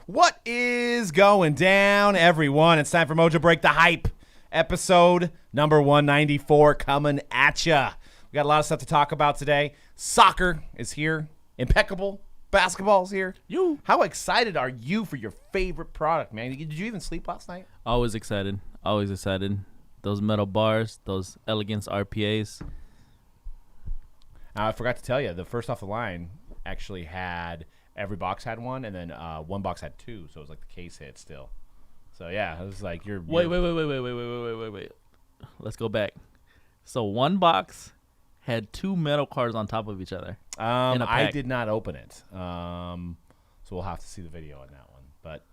What is going down, everyone? It's time for Mojobreak the Hype, episode number 194 coming at ya. We got a lot of stuff to talk about today. Soccer is here. Impeccable Basketball is here. How excited are you for your favorite product, man? Did you even sleep last night? Always excited. Always excited. Those metal bars, those elegance RPAs. I forgot to tell you, the first off the line actually had every box had one, and then one box had two, so it was like the case hit still. So yeah, it was like Wait. Let's go back. So one box had two metal cards on top of each other. I did not open it, so we'll have to see the video on that one. But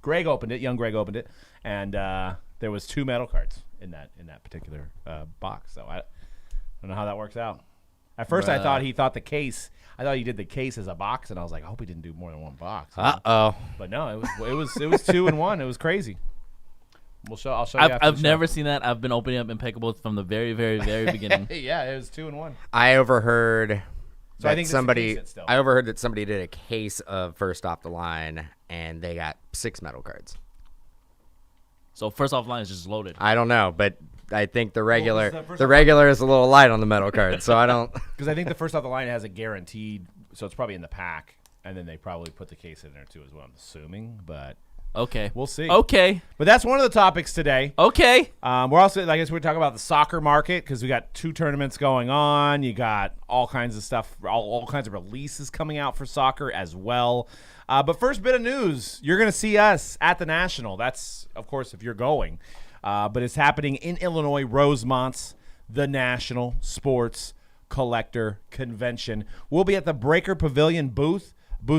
Greg opened it, young Greg opened it, and there was two metal cards in that particular box. So I don't know how that works out. At first, I thought he did the case as a box, and I was like, I hope he didn't do more than one box. But no, it was 2 in 1. It was crazy. I'll show you. I've never seen that. I've been opening up Impeccables from the very, very, very beginning. Yeah, it was 2 in 1. I overheard. So I think somebody did a case of first off the line, and they got 6 metal cards. So first off line is just loaded. I don't know, but I think the regular is a little light on the metal card, so I don't. Because I think the first off the line has a guaranteed, so it's probably in the pack, and then they probably put the case in there too, is what I'm assuming. But okay, we'll see. Okay, but that's one of the topics today. Okay, we're also, I guess, we're talking about the soccer market because we got 2 tournaments going on. You got all kinds of stuff, all kinds of releases coming out for soccer as well. But first bit of news, you're going to see us at the National. That's, of course, if you're going. But it's happening in Illinois, Rosemont's the National Sports Collector Convention. We'll be at the Breaker Pavilion booth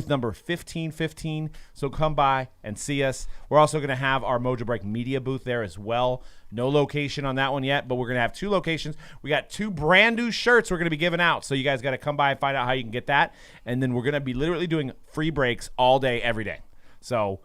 number 1515. So come by and see us. We're also going to have our Mojobreak media booth there as well. No location on that one yet, but we're going to have 2 locations. We got 2 brand new shirts we're going to be giving out. So you guys got to come by and find out how you can get that. And then we're going to be literally doing free breaks all day, every day. So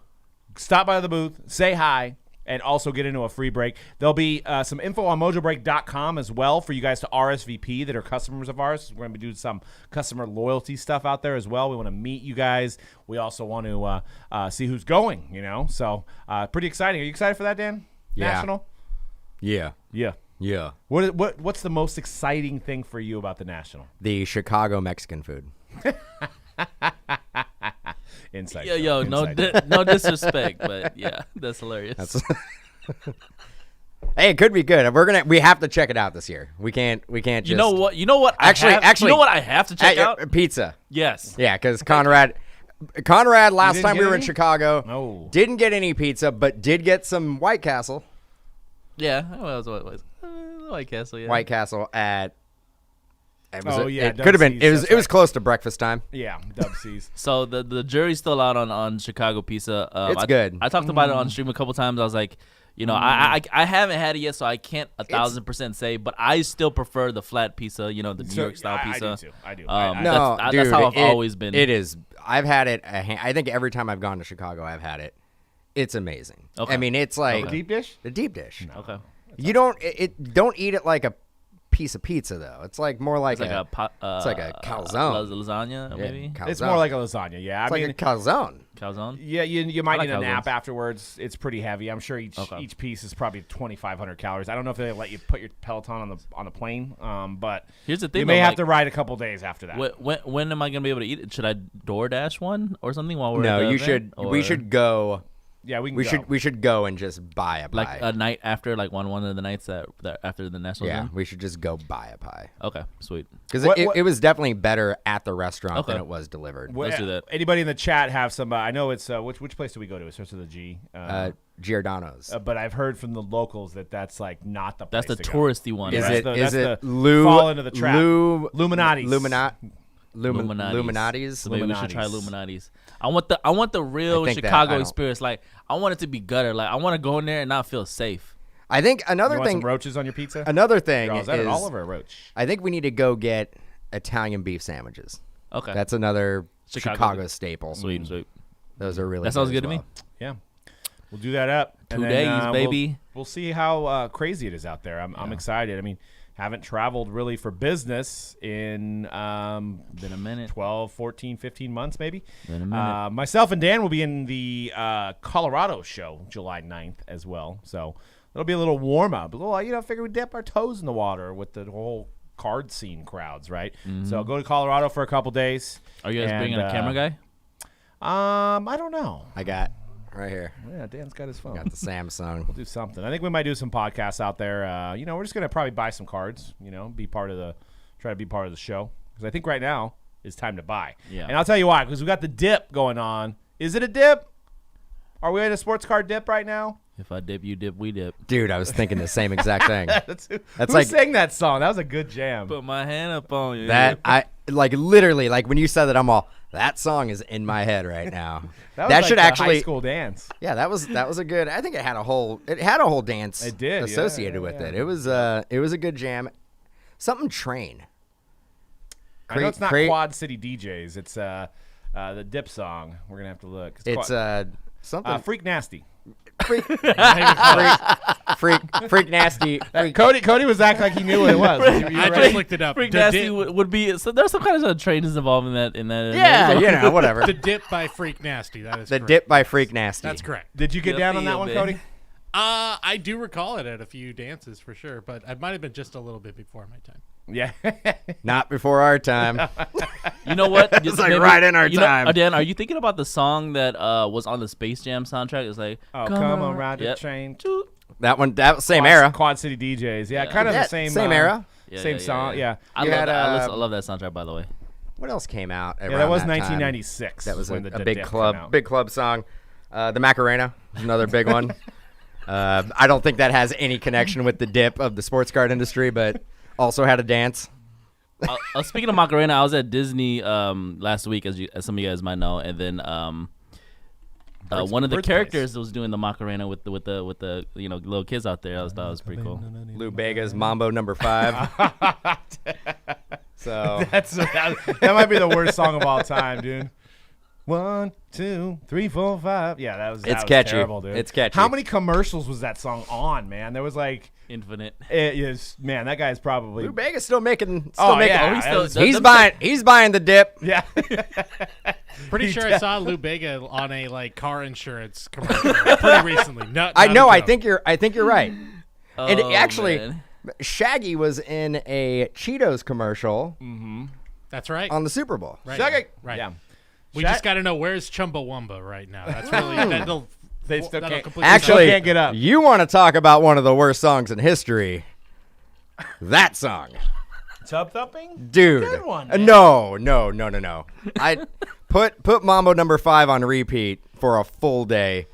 stop by the booth, say hi, and also get into a free break. There'll be some info on Mojobreak.com as well for you guys to RSVP that are customers of ours. We're going to be doing some customer loyalty stuff out there as well. We want to meet you guys. We also want to see who's going, So pretty exciting. Are you excited for that, Dan? Yeah. National? Yeah. What's the most exciting thing for you about the National? The Chicago Mexican food. Insight. No disrespect, but yeah, that's hilarious. Hey, it could be good. We have to check it out this year. We can't just. You know what? Actually, you know what I have to check out? Pizza. Yes. Yeah, because Conrad, last time we were in Chicago, didn't get any pizza, but did get some White Castle. Yeah, what was White Castle? Yeah, White Castle at. It Dub could have been. C's, It was close to breakfast time. Yeah, Dub C's. So the jury's still out on Chicago pizza. It's good. I talked about it on stream a couple times. I was like, I haven't had it yet, so I can't 1,000% say. But I still prefer the flat pizza. The New York style pizza. I do too. That's how I've always been. It is. I've had it. I think every time I've gone to Chicago, I've had it. It's amazing. Okay. I mean, it's like the deep dish. The deep dish. No. Okay. You don't eat it like a piece of pizza though. It's like more like it's a calzone. Lasagna, maybe. Calzone. It's more like a lasagna. Yeah, it's like a calzone. Calzone. Yeah, you might like need a nap calzones. afterwards. It's pretty heavy. I'm sure each piece is probably 2,500 calories. I don't know if they let you put your Peloton on the plane. But here's the thing: you may have to ride a couple days after that. When am I gonna be able to eat it? Should I DoorDash one or something while we're? No, at the you event? should. Or? We should go. Yeah, we should go and just buy a pie. Like a night after, like one of the nights that after the national. Yeah, game? we should just go buy a pie. Okay, sweet. Because it was definitely better at the restaurant than it was delivered. Let's do that. Anybody in the chat have some? I know it's which place do we go to? It starts with a G. Giordano's. But I've heard from the locals that's like not the place. That's the to touristy go. one. Is Right? it the Lou? Fall into the trap. Illuminati's. So maybe we should try Illuminati's. I want the real Chicago experience. Like I want it to be gutter. Like I want to go in there and not feel safe. I think another you thing. Want some roaches on your pizza. Another thing is that an olive or a roach? I think we need to go get Italian beef sandwiches. Okay, that's another Chicago staple. Sweet. Those are really. That sounds good to me. Yeah. We'll do that up. 2 days, baby. We'll see how crazy it is out there. I'm excited. I mean, haven't traveled really for business in been a minute. 12, 14, 15 months maybe. Been a minute. Myself and Dan will be in the Colorado show July 9th as well. So it'll be a little warm up. A little, figure we dip our toes in the water with the whole card scene crowds, right? Mm-hmm. So go to Colorado for a couple days. Are you guys bringing a camera guy? I don't know. I got right here. Yeah, Dan's got his phone. Got the Samsung. We'll do something. I think we might do some podcasts out there. We're just gonna probably buy some cards. Try to be part of the show because I think right now is time to buy. Yeah. And I'll tell you why. Because we got the dip going on. Is it a dip? Are we in a sports card dip right now? If I dip, you dip, we dip. Dude, I was thinking the same exact thing. Who like sang that song? That was a good jam. Put my hand up on you. that. I literally when you said that, I'm all, that song is in my head right now. that should the actually high school dance. Yeah, that was a good. I think it had a whole dance. It did associated with it. It was a good jam. Something train. I know it's not Quad City DJs. It's the dip song. We're gonna have to look. It's something Freak Nasty. freak nasty. Cody was acting like he knew what it was. I just looked it up. Freak Nasty would be. So there's some kind of trains involved in that. Yeah, whatever. The dip by Freak Nasty. That is the correct. dip by Freak Nasty. That's correct. Did you get down on that one, Cody? I do recall it at a few dances for sure, but I might have been just a little bit before my time. Yeah. Not before our time. You know what? It's right in our time. Dan, are you thinking about the song that was on the Space Jam soundtrack? It's like, come on, ride the train. That same era. Quad City DJs. Yeah, kind of the same era. Same song. Yeah. I love that soundtrack, by the way. What else came out? Yeah, that was 1996. That was when a big club song. The Macarena, another big one. I don't think that has any connection with the dip of the sports card industry, but also had a dance. Speaking of Macarena, I was at Disney last week, as some of you guys might know, and then one of the characters was doing the Macarena with the little kids out there. I thought it was pretty cool. Lou Bega's Mambo No. 5. So that might be the worst song of all time, dude. 1, 2, 3, 4, 5. Yeah, that was catchy. Terrible, dude. It's catchy. How many commercials was that song on, man? There was like infinite. It is, man. That guy's probably Lou Bega's still making. Yeah, he's buying the dip. Yeah. Pretty sure I saw Lou Bega on a car insurance commercial pretty recently. I know. I think you're right. Oh, and actually, man. Shaggy was in a Cheetos commercial. Mm-hmm. That's right. On the Super Bowl. Right. Shaggy. Right. Yeah. We just got to know where's Chumbawamba right now. That's really They still can't. Actually, can't get up. You want to talk about one of the worst songs in history? That song. Tub thumping, dude. Good one. No. I put Mambo No. 5 on repeat for a full day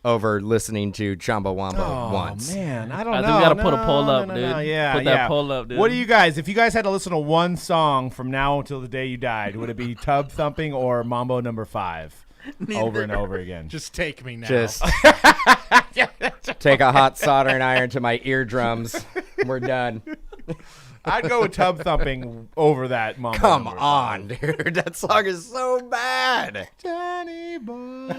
over listening to Chumbawamba once. Oh man, I don't know. I think we gotta put a poll up, dude. Yeah, put that poll up, dude. What do you guys? If you guys had to listen to one song from now until the day you died, would it be Tub Thumping or Mambo No. 5 over and over again? Just take me now. Just take a hot soldering iron to my eardrums. We're done. I'd go with Tub Thumping over that Mambo. Come No. on, 5. Dude. That song is so bad. Johnny Boy.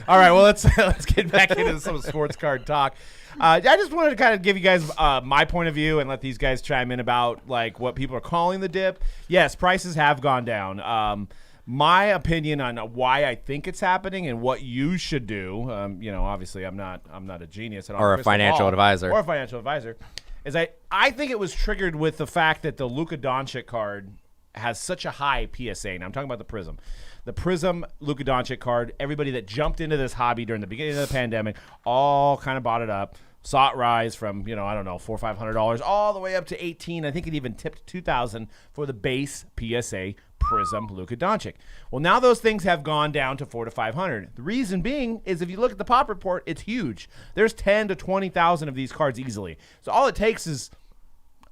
All right, well let's get back into some sports card talk. I just wanted to kind of give you guys my point of view and let these guys chime in about like what people are calling the dip. Yes, prices have gone down. My opinion on why I think it's happening and what you should do. Obviously I'm not a genius at all. Or a financial advisor. Or a financial advisor. Is I think it was triggered with the fact that the Luka Doncic card has such a high PSA. And I'm talking about the Prism. The Prism Luka Doncic card, everybody that jumped into this hobby during the beginning of the pandemic all kind of bought it up, saw it rise from, $400 or $500 all the way up to $1,800. I think it even tipped $2,000 for the base PSA Prism Luka Doncic. Well, now those things have gone down to $400 to $500. The reason being is if you look at the pop report, it's huge. There's 10 to 20,000 of these cards easily. So all it takes is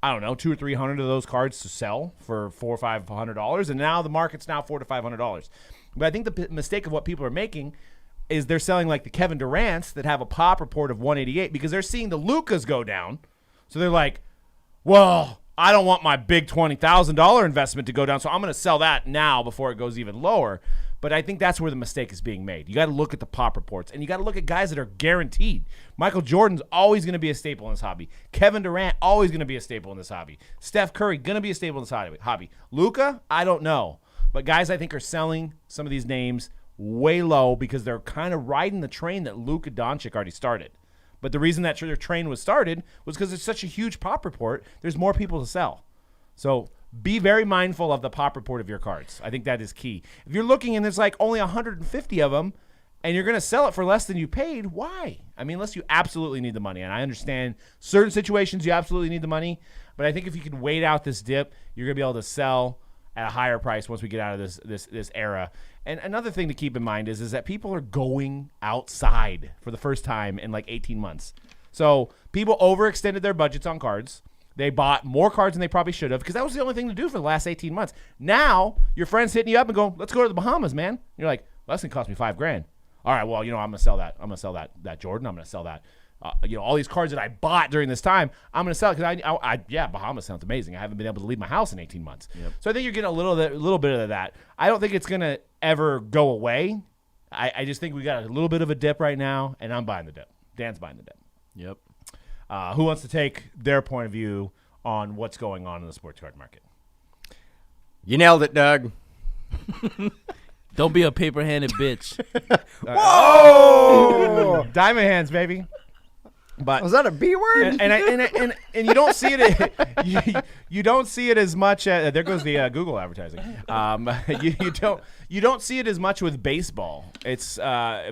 $200 or $300 of those cards to sell for $400 or $500, and now the market's now $400 to $500. But I think the mistake of what people are making is they're selling like the Kevin Durant's that have a pop report of 188 because they're seeing the Lukas go down. So they're like, well, I don't want my big $20,000 investment to go down, so I'm going to sell that now before it goes even lower. But I think that's where the mistake is being made. You got to look at the pop reports, and you got to look at guys that are guaranteed. Michael Jordan's always going to be a staple in this hobby. Kevin Durant, always going to be a staple in this hobby. Steph Curry, going to be a staple in this hobby. Luka, I don't know. But guys, I think, are selling some of these names way low because they're kind of riding the train that Luka Doncic already started. But the reason that their train was started was because it's such a huge pop report. There's more people to sell. So be very mindful of the pop report of your cards. I think that is key. If you're looking and there's like only 150 of them and you're going to sell it for less than you paid, why? I mean, unless you absolutely need the money. And I understand certain situations you absolutely need the money. But I think if you can wait out this dip, you're going to be able to sell at a higher price once we get out of this era. And another thing to keep in mind is that people are going outside for the first time in like 18 months. So people overextended their budgets on cards. They bought more cards than they probably should have because that was the only thing to do for the last 18 months. Now your friend's hitting you up and go, let's go to the Bahamas, man. And you're like, well, that's going to cost me $5,000. All right, well, I'm going to sell that. I'm going to sell that Jordan. I'm going to sell that. All these cards that I bought during this time, I'm going to sell it because Bahamas sounds amazing. I haven't been able to leave my house in 18 months. Yep. So I think you're getting a little bit of that. I don't think it's going to ever go away. I just think we got a little bit of a dip right now, and I'm buying the dip. Dan's buying the dip. Yep. Who wants to take their point of view on what's going on in the sports card market? You nailed it, Doug. Don't be a paper-handed bitch. Whoa! Diamond hands, baby. But was that a B word? And you don't see it. You don't see it as much. There goes the Google advertising. You don't see it as much with baseball. It's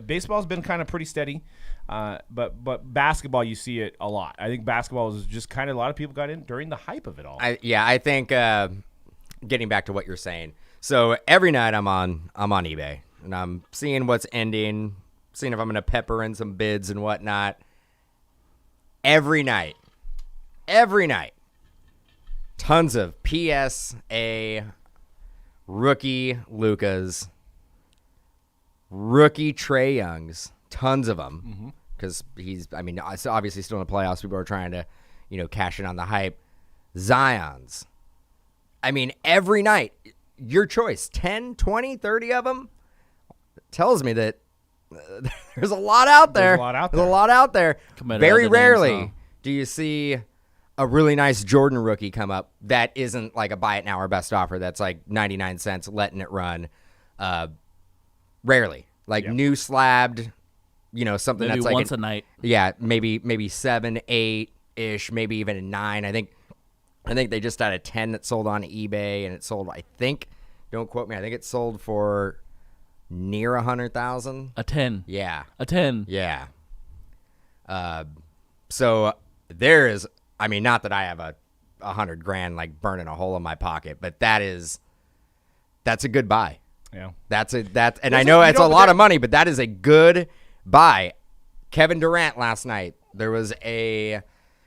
baseball's been kind of pretty steady, but basketball you see it a lot. I think basketball is just kind of a lot of people got in during the hype of it all. I think getting back to what you're saying. So every night I'm on eBay and I'm seeing what's ending, seeing if I'm going to pepper in some bids and whatnot. Every night, tons of PSA, rookie Lukas, rookie Trae Youngs, tons of them, because he's obviously still in the playoffs. People are trying to, cash in on the hype. Zion's. I mean, every night, your choice, 10, 20, 30 of them, tells me that there's a lot out there. There's a lot out there. Very rarely do you see a really nice Jordan rookie come up that isn't like a buy it now or best offer that's like 99 cents, letting it run. Rarely. Like new slabbed, something maybe that's like once a night. Yeah, maybe 7, 8-ish, maybe even a 9. I think they just had a 10 that sold on eBay, and it sold, I think, don't quote me, I think it sold for near 100,000. A 10. Yeah. A 10. Yeah. So there is, not that I have $100,000 like burning a hole in my pocket, but that's a good buy. Yeah. And I know it's a lot of money, but that is a good buy. Kevin Durant last night, there was a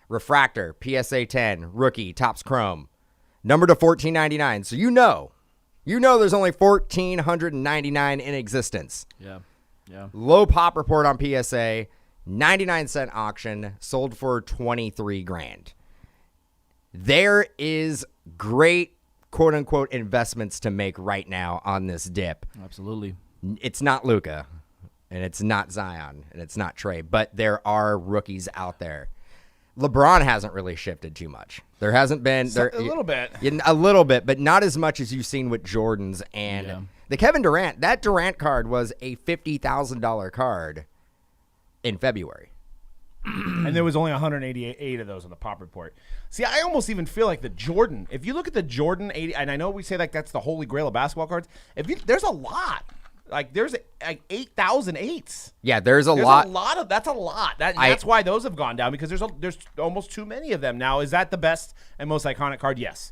refractor, PSA 10, rookie, Topps Chrome, number to 1499. So there's only 1,499 in existence. Yeah. Low pop report on PSA, 99-cent auction, sold for $23,000. There is great quote unquote investments to make right now on this dip. Absolutely. It's not Luka, and it's not Zion, and it's not Trae, but there are rookies out there. LeBron hasn't really shifted too much. There hasn't been a little bit, but not as much as you've seen with Jordan's and the Kevin Durant. That Durant card was a $50,000 card in February, and there was only 188 of those on the pop report. See, I almost even feel like the Jordan. If you look at the Jordan 80, and I know we say like that's the holy grail of basketball cards. There's a lot. Like there's like 8,000 eights. Yeah, there's a lot. That's a lot. That's why those have gone down because there's almost too many of them now. Is that the best and most iconic card? Yes.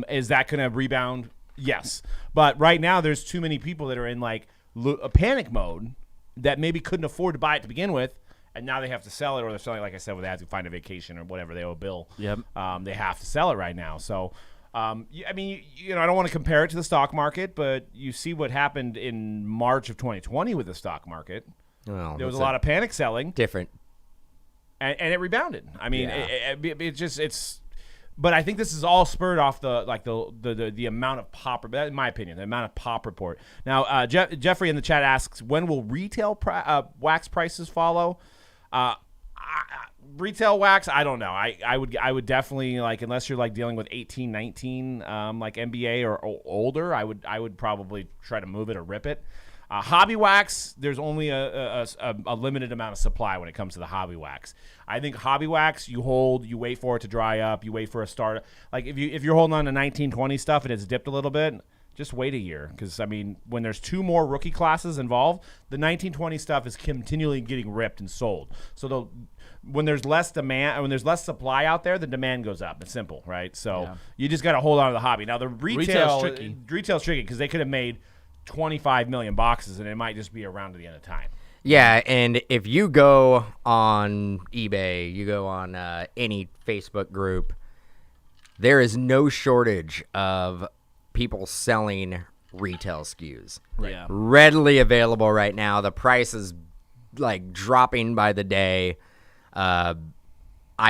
Is that going to rebound? Yes. But right now there's too many people that are in like a panic mode that maybe couldn't afford to buy it to begin with, and now they have to sell it, or they're selling, like I said, where they have to find a vacation or whatever they owe a bill. Yep. They have to sell it right now. So. I don't want to compare it to the stock market, but you see what happened in March of 2020 with the stock market. Well, there was a lot of panic selling. Different. And it rebounded. I mean, it's But I think this is all spurred off the amount of pop. In my opinion, the amount of pop report. Now, Jeffrey in the chat asks, when will retail wax prices follow? Retail wax, I don't know. I would definitely, like, unless you're like dealing with 18, 19, like NBA or older, I would probably try to move it or rip it. Hobby wax, there's only a limited amount of supply when it comes to the hobby wax. I think hobby wax, you hold, you wait for it to dry up, you wait for a start. Like if you're holding on to 1920 stuff and it's dipped a little bit, just wait a year, because I mean, when there's 2 more rookie classes involved, the 1920 stuff is continually getting ripped and sold. So when there's less demand, when there's less supply out there, the demand goes up. It's simple, right? So you just got to hold on to the hobby. Now the retail's tricky because they could have made 25 million boxes and it might just be around to the end of time. Yeah, and if you go on eBay, you go on any Facebook group, there is no shortage of people selling retail SKUs. Right. Yeah. Readily available right now. The price is like dropping by the day. I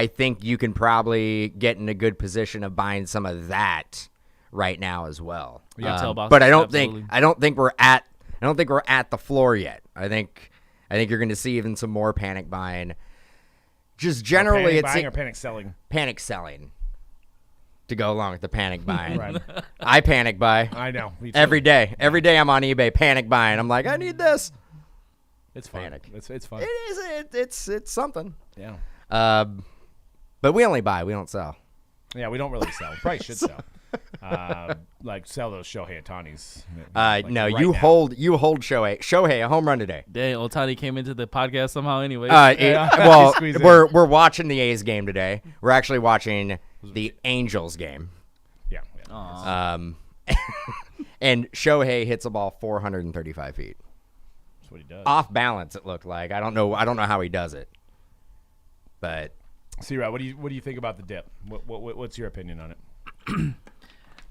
think you can probably get in a good position of buying some of that right now as well. But I don't think we're at the floor yet. I think you're going to see even some more panic buying. Just generally, it's panic selling. Panic selling to go along with the panic buying. Right. I panic buy. I know. Me too. Every day. Every day I'm on eBay panic buying. I'm like, I need this. It's fun. Panic. It's fun. It is. It's something. Yeah. But we only buy. We don't sell. Yeah, we don't really sell. Probably should sell. Like sell those Shohei Ohtani's. No, right you now. hold Shohei. Shohei, a home run today. Dang, Ohtani came into the podcast somehow anyway. Well, Squeeze in. we're watching the A's game today. We're actually watching the Angels game. Yeah. And Shohei hits a ball 435 feet. That's what he does. Off balance, it looked like. I don't know how he does it. But C-Rod, what do you think about the dip? What's your opinion on it?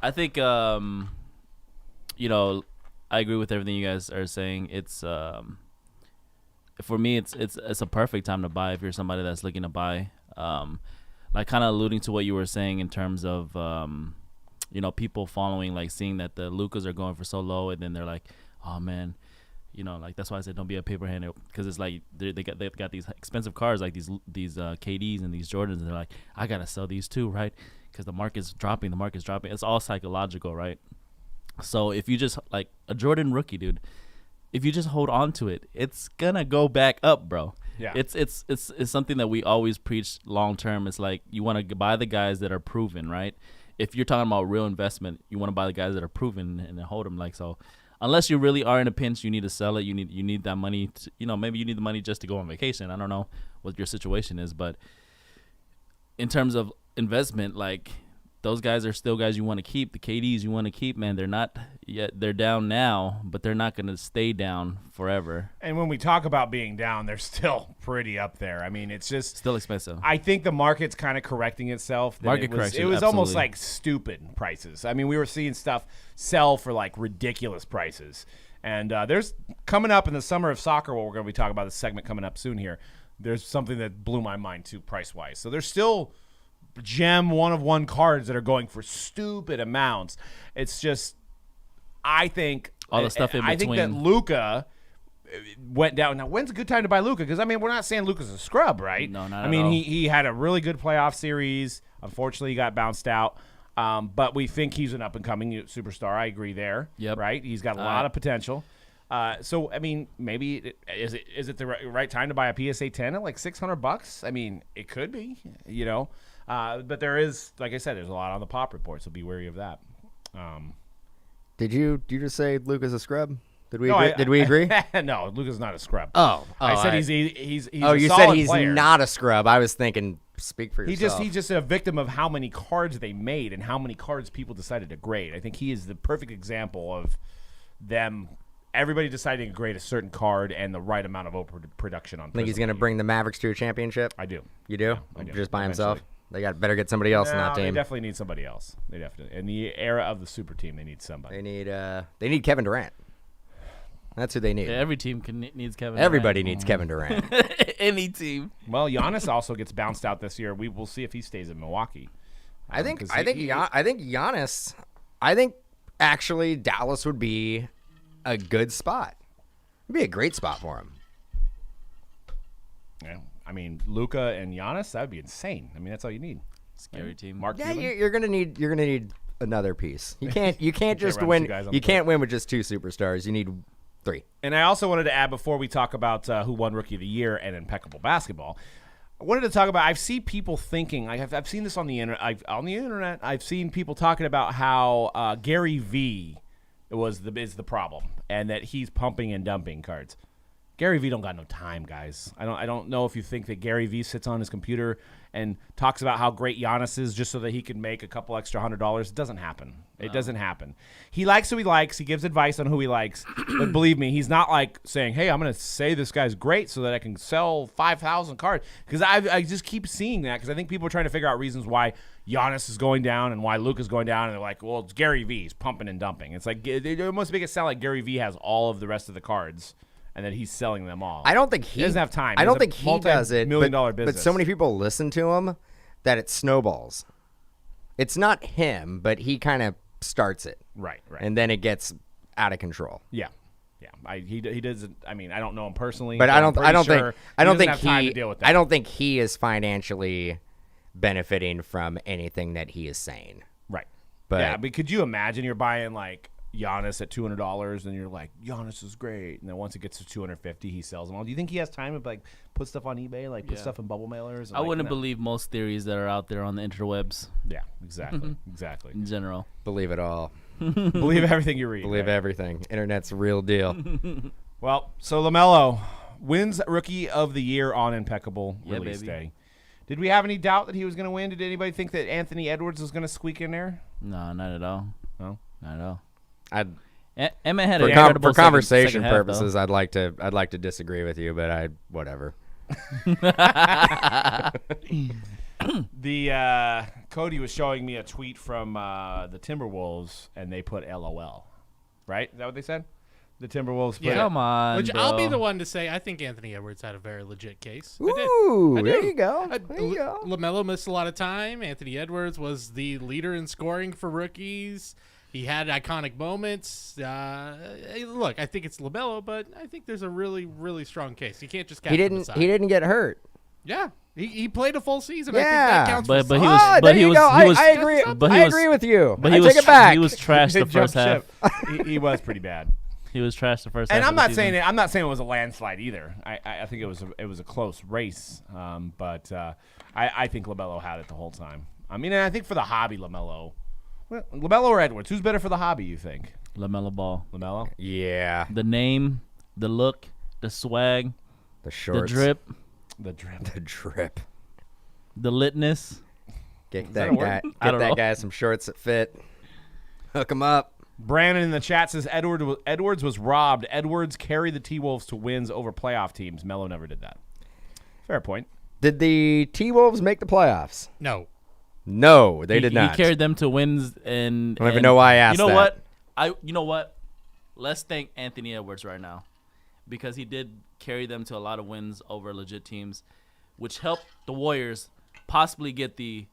I think I agree with everything you guys are saying. It's for me, it's a perfect time to buy if you're somebody that's looking to buy. Like kind of alluding to what you were saying in terms of people following, like seeing that the Lucas are going for so low, and then they're like, oh man. Like that's why I said don't be a paper hander, because it's like they've got these expensive cars like these KDs and these Jordans, and they're like, I gotta sell these too, right? Because the market's dropping. It's all psychological, right? So if you just like a Jordan rookie, dude, if you just hold on to it, it's gonna go back up, bro. Yeah. It's something that we always preach long term. It's like you want to buy the guys that are proven, right? If you're talking about real investment, you want to buy the guys that are proven and then hold them like so. Unless you really are in a pinch, you need to sell it. You need that money. Maybe you need the money just to go on vacation. I don't know what your situation is, but in terms of investment, like those guys are still guys you want to keep. The KDs you want to keep, man. They're not yet. They're down now, but they're not going to stay down forever. And when we talk about being down, they're still pretty up there. I mean, it's just Still expensive. I think the market's kind of correcting itself. Correction, It was almost absolutely. like stupid prices. I mean, we were seeing stuff sell for like ridiculous prices. And there's coming up in the summer of soccer, what we're going to be talking about, this segment coming up soon here. There's something that blew my mind too, price-wise. So there's still gem one-of-one cards that are going for stupid amounts. It's just, I think All the stuff in I think that between. Luka went down. Now, when's a good time to buy Luka? Because I mean, we're not saying Luka's a scrub, right? No, not I at mean, all. he had a really good playoff series. Unfortunately, he got bounced out. But we think he's an up-and-coming superstar. I agree there. Yep. Right? He's got a lot of potential. So I mean, maybe is it the right time to buy a PSA 10 at like $600? I mean, it could be, but there is, like I said, there's a lot on the pop report, so be wary of that. did you just say Luka's a scrub? Did we No, agree? Did we agree? No, Luka's not a scrub. Oh, I said he's Oh, a you said solid he's player. not a scrub. I was thinking, speak for yourself. He's just a victim of how many cards they made and how many cards people decided to grade. I think he is the perfect example of them. Everybody deciding to grade a certain card and the right amount of overproduction on. Think he's going to bring the Mavericks to a championship? I do. You do? I do. Just by himself? Eventually. They better get somebody else in No, that they team. definitely need somebody else. They definitely, in the era of the super team, they need somebody. They need Kevin Durant. That's who they need. Yeah, every team needs Kevin. Everybody needs Kevin Durant. Any team. Well, Giannis also gets bounced out this year. We will see if he stays in Milwaukee. I think 'cause Giannis. I think actually Dallas would be a good spot. It'd be a great spot for him. Yeah, I mean, Luka and Giannis, that would be insane. I mean, that's all you need. Scary team. Mark Yeah, Cuban? you're gonna need another piece. You can't just run win. two guys on You the can't win with just 2 superstars. You need 3. And I also wanted to add before we talk about who won Rookie of the Year and Impeccable Basketball, I wanted to talk about. I've seen people thinking. I've seen this on the internet. I've seen people talking about how Gary V is the problem, and that he's pumping and dumping cards. Gary V don't got no time, guys. I don't know if you think that Gary V sits on his computer and talks about how great Giannis is just so that he can make a couple extra $100. It doesn't happen. It doesn't happen. He likes who he likes. He gives advice on who he likes. But believe me, he's not like saying, hey, I'm going to say this guy's great so that I can sell 5,000 cards. Because I just keep seeing that because I think people are trying to figure out reasons why Giannis is going down and why Luka's going down. And they're like, well, it's Gary V. He's pumping and dumping. It's like they almost make it sound like Gary V has all of the rest of the cards and that he's selling them all. I don't think he doesn't have time. I don't He's a think he does it. multi-million-dollar But business. so many people listen to him that it snowballs. It's not him, but he kind of starts it, Right. and then it gets out of control. Yeah. He doesn't. I mean, I don't know him personally, But I don't think have time to deal with that. I don't think he is financially benefiting from anything that he is saying. Right. But yeah, but could you imagine you're buying like Giannis at $200 and you're like, Giannis is great, and then once it gets to $250, he sells them all. Do you think he has time to like put stuff on eBay, like put stuff in bubble mailers? And, I wouldn't no. believe most theories that are out there on the interwebs Yeah, exactly, exactly. in general. believe it all. Believe everything you read. Believe right? everything. Internet's a real deal. Well, so LaMelo wins Rookie of the Year on Impeccable Yeah, release baby. day. Did we have any doubt that he was going to win? Did anybody think that Anthony Edwards was going to squeak in there? No, not at all. No. Not at all. For Emma had an incredible conversation second half, though. purposes, I'd like to disagree with you, but whatever. The Cody was showing me a tweet from the Timberwolves, and they put LOL. Right? Is that what they said? The Timberwolves put Yeah. Come on, Which bro. I'll be the one to say I think Anthony Edwards had a very legit case. I did. Ooh, I there do. you go. There you go. LaMelo missed a lot of time. Anthony Edwards was the leader in scoring for rookies. He had iconic moments. Look, I think it's LaMelo, but I think there's a really, really strong case. You can't just cast He him didn't. aside. He didn't get hurt. Yeah, he played a full season. Yeah. I think that counts But for he some. was- Ah, but there he you was- go. he was- I agree. but he I was- agree with you. But I he was take it back. he was trash the Jump first half. ship. he was pretty bad. He was trash the first And half. I'm of the not season. saying I'm not saying it was a landslide either. I think it was a close race. But I think LaMelo had it the whole time. I mean, and I think for the hobby, LaMelo or Edwards, who's better for the hobby? You think LaMelo Ball. LaMelo? Yeah. The name, the look, the swag, The the shorts. drip, The drip. The drip. the litness. Get that that a word? guy. I Get don't that know. guy some shorts that fit. Hook him up. Brandon in the chat says Edwards was robbed. Edwards carried the T-Wolves to wins over playoff teams. Melo never did that. Fair point. Did the T-Wolves make the playoffs? No. No, they did not. He carried them to wins, and I don't even know why I asked You know that. what? You know what? Let's thank Anthony Edwards right now, because he did carry them to a lot of wins over legit teams, which helped the Warriors possibly get the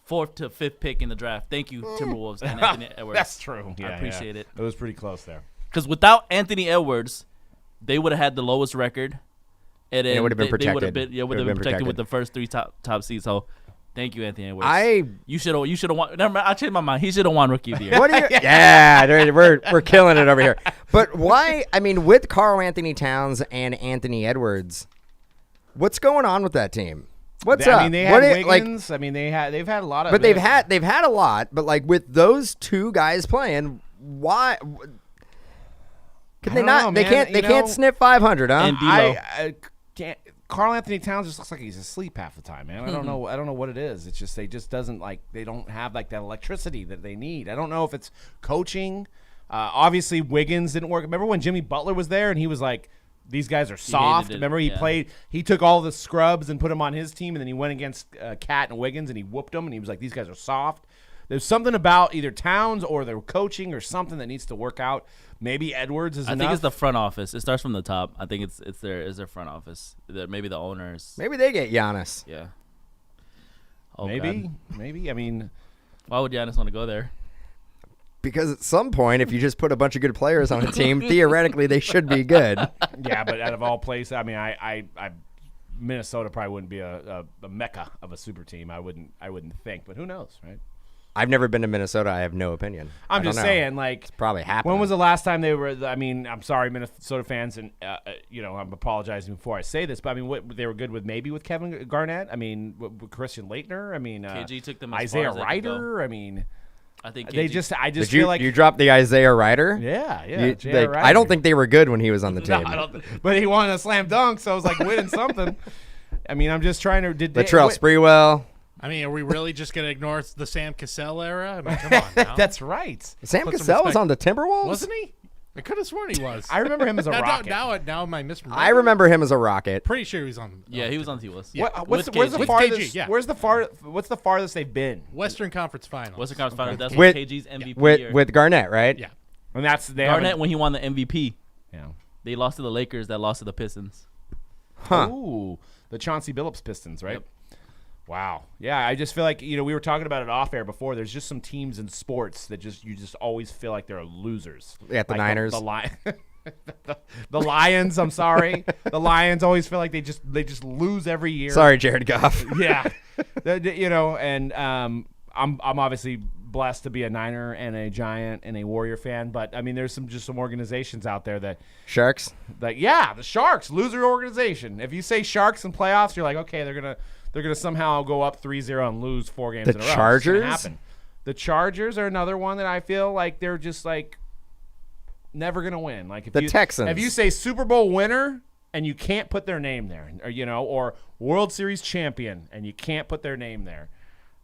4th to 5th pick in the draft. Thank you, Timberwolves and Anthony Edwards. That's true. I appreciate it. It was pretty close there. Because without Anthony Edwards, they would have had the lowest record, and it would have been They would protected. have been, It would have been been protected with protected. the first 3 top seeds. So, thank you, Anthony Edwards. You should have won. Never mind, I changed my mind. He should have won Rookie of the Year. What do you? Yeah, we're killing it over here. But why? I mean, with Karl Anthony Towns and Anthony Edwards, what's going on with that team? What's up? I mean, they What had do you- like, Wiggins. I mean, they've had a lot of. but they've had a lot. But like with those 2 guys playing, why? Can I they don't not? know, They man. can't. They can't sniff 500, huh? And D'Lo. I can't. Carl Anthony Towns just looks like he's asleep half the time, man. I don't know. I don't know what it is. It's just they don't have like that electricity that they need. I don't know if it's coaching. Obviously, Wiggins didn't work. Remember when Jimmy Butler was there and he was like, "These guys are soft." it, Remember he yeah. played. He took all the scrubs and put them on his team, and then he went against Cat and Wiggins and he whooped them. And he was like, "These guys are soft." There's something about either Towns or their coaching or something that needs to work out. Maybe Edwards is I enough. think it's the front office. It starts from the top. I think it's their front office. Maybe the owners. Maybe they get Giannis. Yeah. Oh, maybe, God. maybe. I mean, Why would Giannis want to go there? Because at some point, if you just put a bunch of good players on a team, theoretically they should be good. Yeah, but out of all places, I mean, I Minnesota probably wouldn't be a mecca of a super team. I wouldn't think, but who knows, right? I've never been to Minnesota. I have no opinion. I'm just saying, like, it's probably happening. When was the last time they were? I mean, I'm sorry, Minnesota fans, and I'm apologizing before I say this, but I mean, what they were good with Kevin Garnett. I mean, with Christian Laettner. I mean, KG took them as Isaiah far as they could go. Ryder. I mean, I think I KG just Did feel you, like you dropped the Isaiah Ryder? yeah. Like, I don't think they were good when he was on the No, team. I don't. But he won a slam dunk, so I was like winning something. I mean, I'm just trying to. Latrell Sprewell. I mean, are we really just going to ignore the Sam Cassell era? I mean, come on now. That's right. Sam Put some Cassell was respect. on the Timberwolves? Wasn't he? I could have sworn he was. I remember him as a Rocket. Now am I misremembering? I remember him as a Rocket. Pretty sure he was on. Yeah, he was on T-List. Yeah. Where's With the KG. farthest? KG, yeah. What's the farthest they've been? Western Conference Finals. What's the conference final? That's With- KG's MVP year. With Garnett, right? Yeah. And that's they Garnett haven't- when he won the MVP. Yeah. They lost to the Lakers. That lost to the Pistons. Huh. Ooh, the Chauncey Billups Pistons, right? Yep. Wow. Yeah, I just feel like we were talking about it off air before. There's just some teams in sports that you just always feel like they're losers. Yeah, the Niners. The Lions. I'm sorry, the Lions always feel like they just lose every year. Sorry, Jared Goff. Yeah, and I'm obviously blessed to be a Niner and a Giant and a Warrior fan, but I mean, there's some organizations out there that. Sharks. Like, yeah, the Sharks, loser organization. If you say Sharks in playoffs, you're like, okay, they're gonna somehow go up 3-0 and lose 4 games The in a row. It's Chargers? gonna happen. The Chargers are another one that I feel like they're just like never gonna win. Like The Texans. If you say Super Bowl winner and you can't put their name there, or World Series champion and you can't put their name there.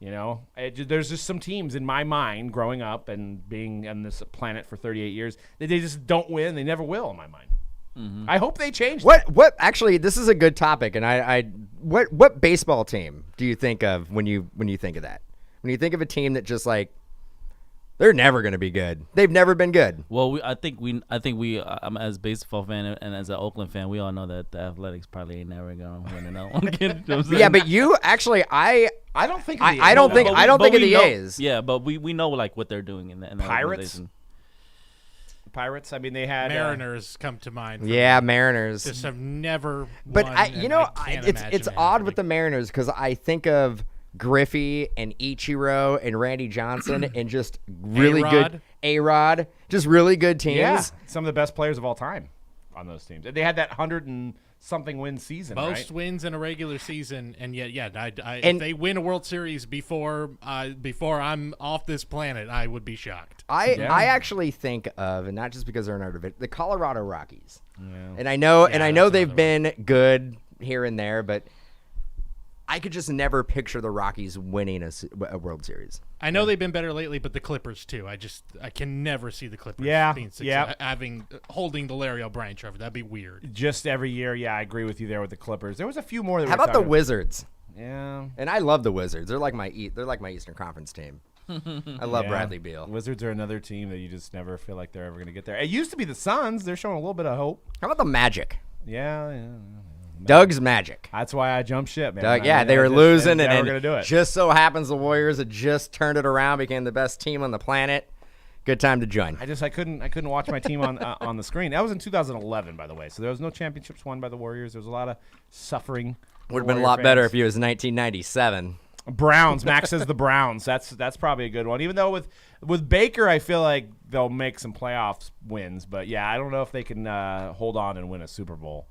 There's just some teams in my mind growing up and being on this planet for 38 years that they just don't win. They never will in my mind. Mm-hmm. I hope they change that. What actually, this is a good topic, and what baseball team do you think of when you think of that? When you think of a team that just like they're never going to be good. They've never been good. Well, I think we as a baseball fan and as an Oakland fan, we all know that the Athletics probably ain't never gonna win another one. Yeah, but you actually, I don't think. I don't think of the A's. Yeah, but we know like what they're doing in the Pirates. organization. Pirates. I mean, they had Mariners come to mind. Yeah, Mariners. Just have never. But won, it's imagine odd with the happening. Mariners because I think of Griffey and Ichiro and Randy Johnson and just really good A-Rod, just really good teams. Yeah, some of the best players of all time on those teams. They had that 100-something win season, Most right? wins in a regular season, and yet, if they win a World Series before I'm off this planet, I would be shocked. I actually think of, and not just because they're in our division, the Colorado Rockies. Yeah. And I know that's they've another been good here and there, but I could just never picture the Rockies winning a World Series. I know they've been better lately, but the Clippers too. I can never see the Clippers holding the Larry O'Brien trophy. That'd be weird. Just every year, yeah, I agree with you there with the Clippers. There was a few more. That How about the Wizards? Yeah, And I love the Wizards. They're like my Eastern Conference team. I love Bradley Beal. Wizards are another team that you just never feel like they're ever going to get there. It used to be the Suns. They're showing a little bit of hope. How about the Magic? Yeah. Doug's Magic. That's why I jumped ship, man. Doug, I yeah, mean, they were just- losing, they and were going to do it. just so happens the Warriors had just turned it around, became the best team on the planet. Good time to join. I couldn't watch my team on the screen. That was in 2011, by the way. So there was no championships won by the Warriors. There was a lot of suffering. Would have been a lot better if it was 1997. Browns. Max says the Browns. That's probably a good one. Even though with Baker, I feel like they'll make some playoffs wins. But yeah, I don't know if they can hold on and win a Super Bowl.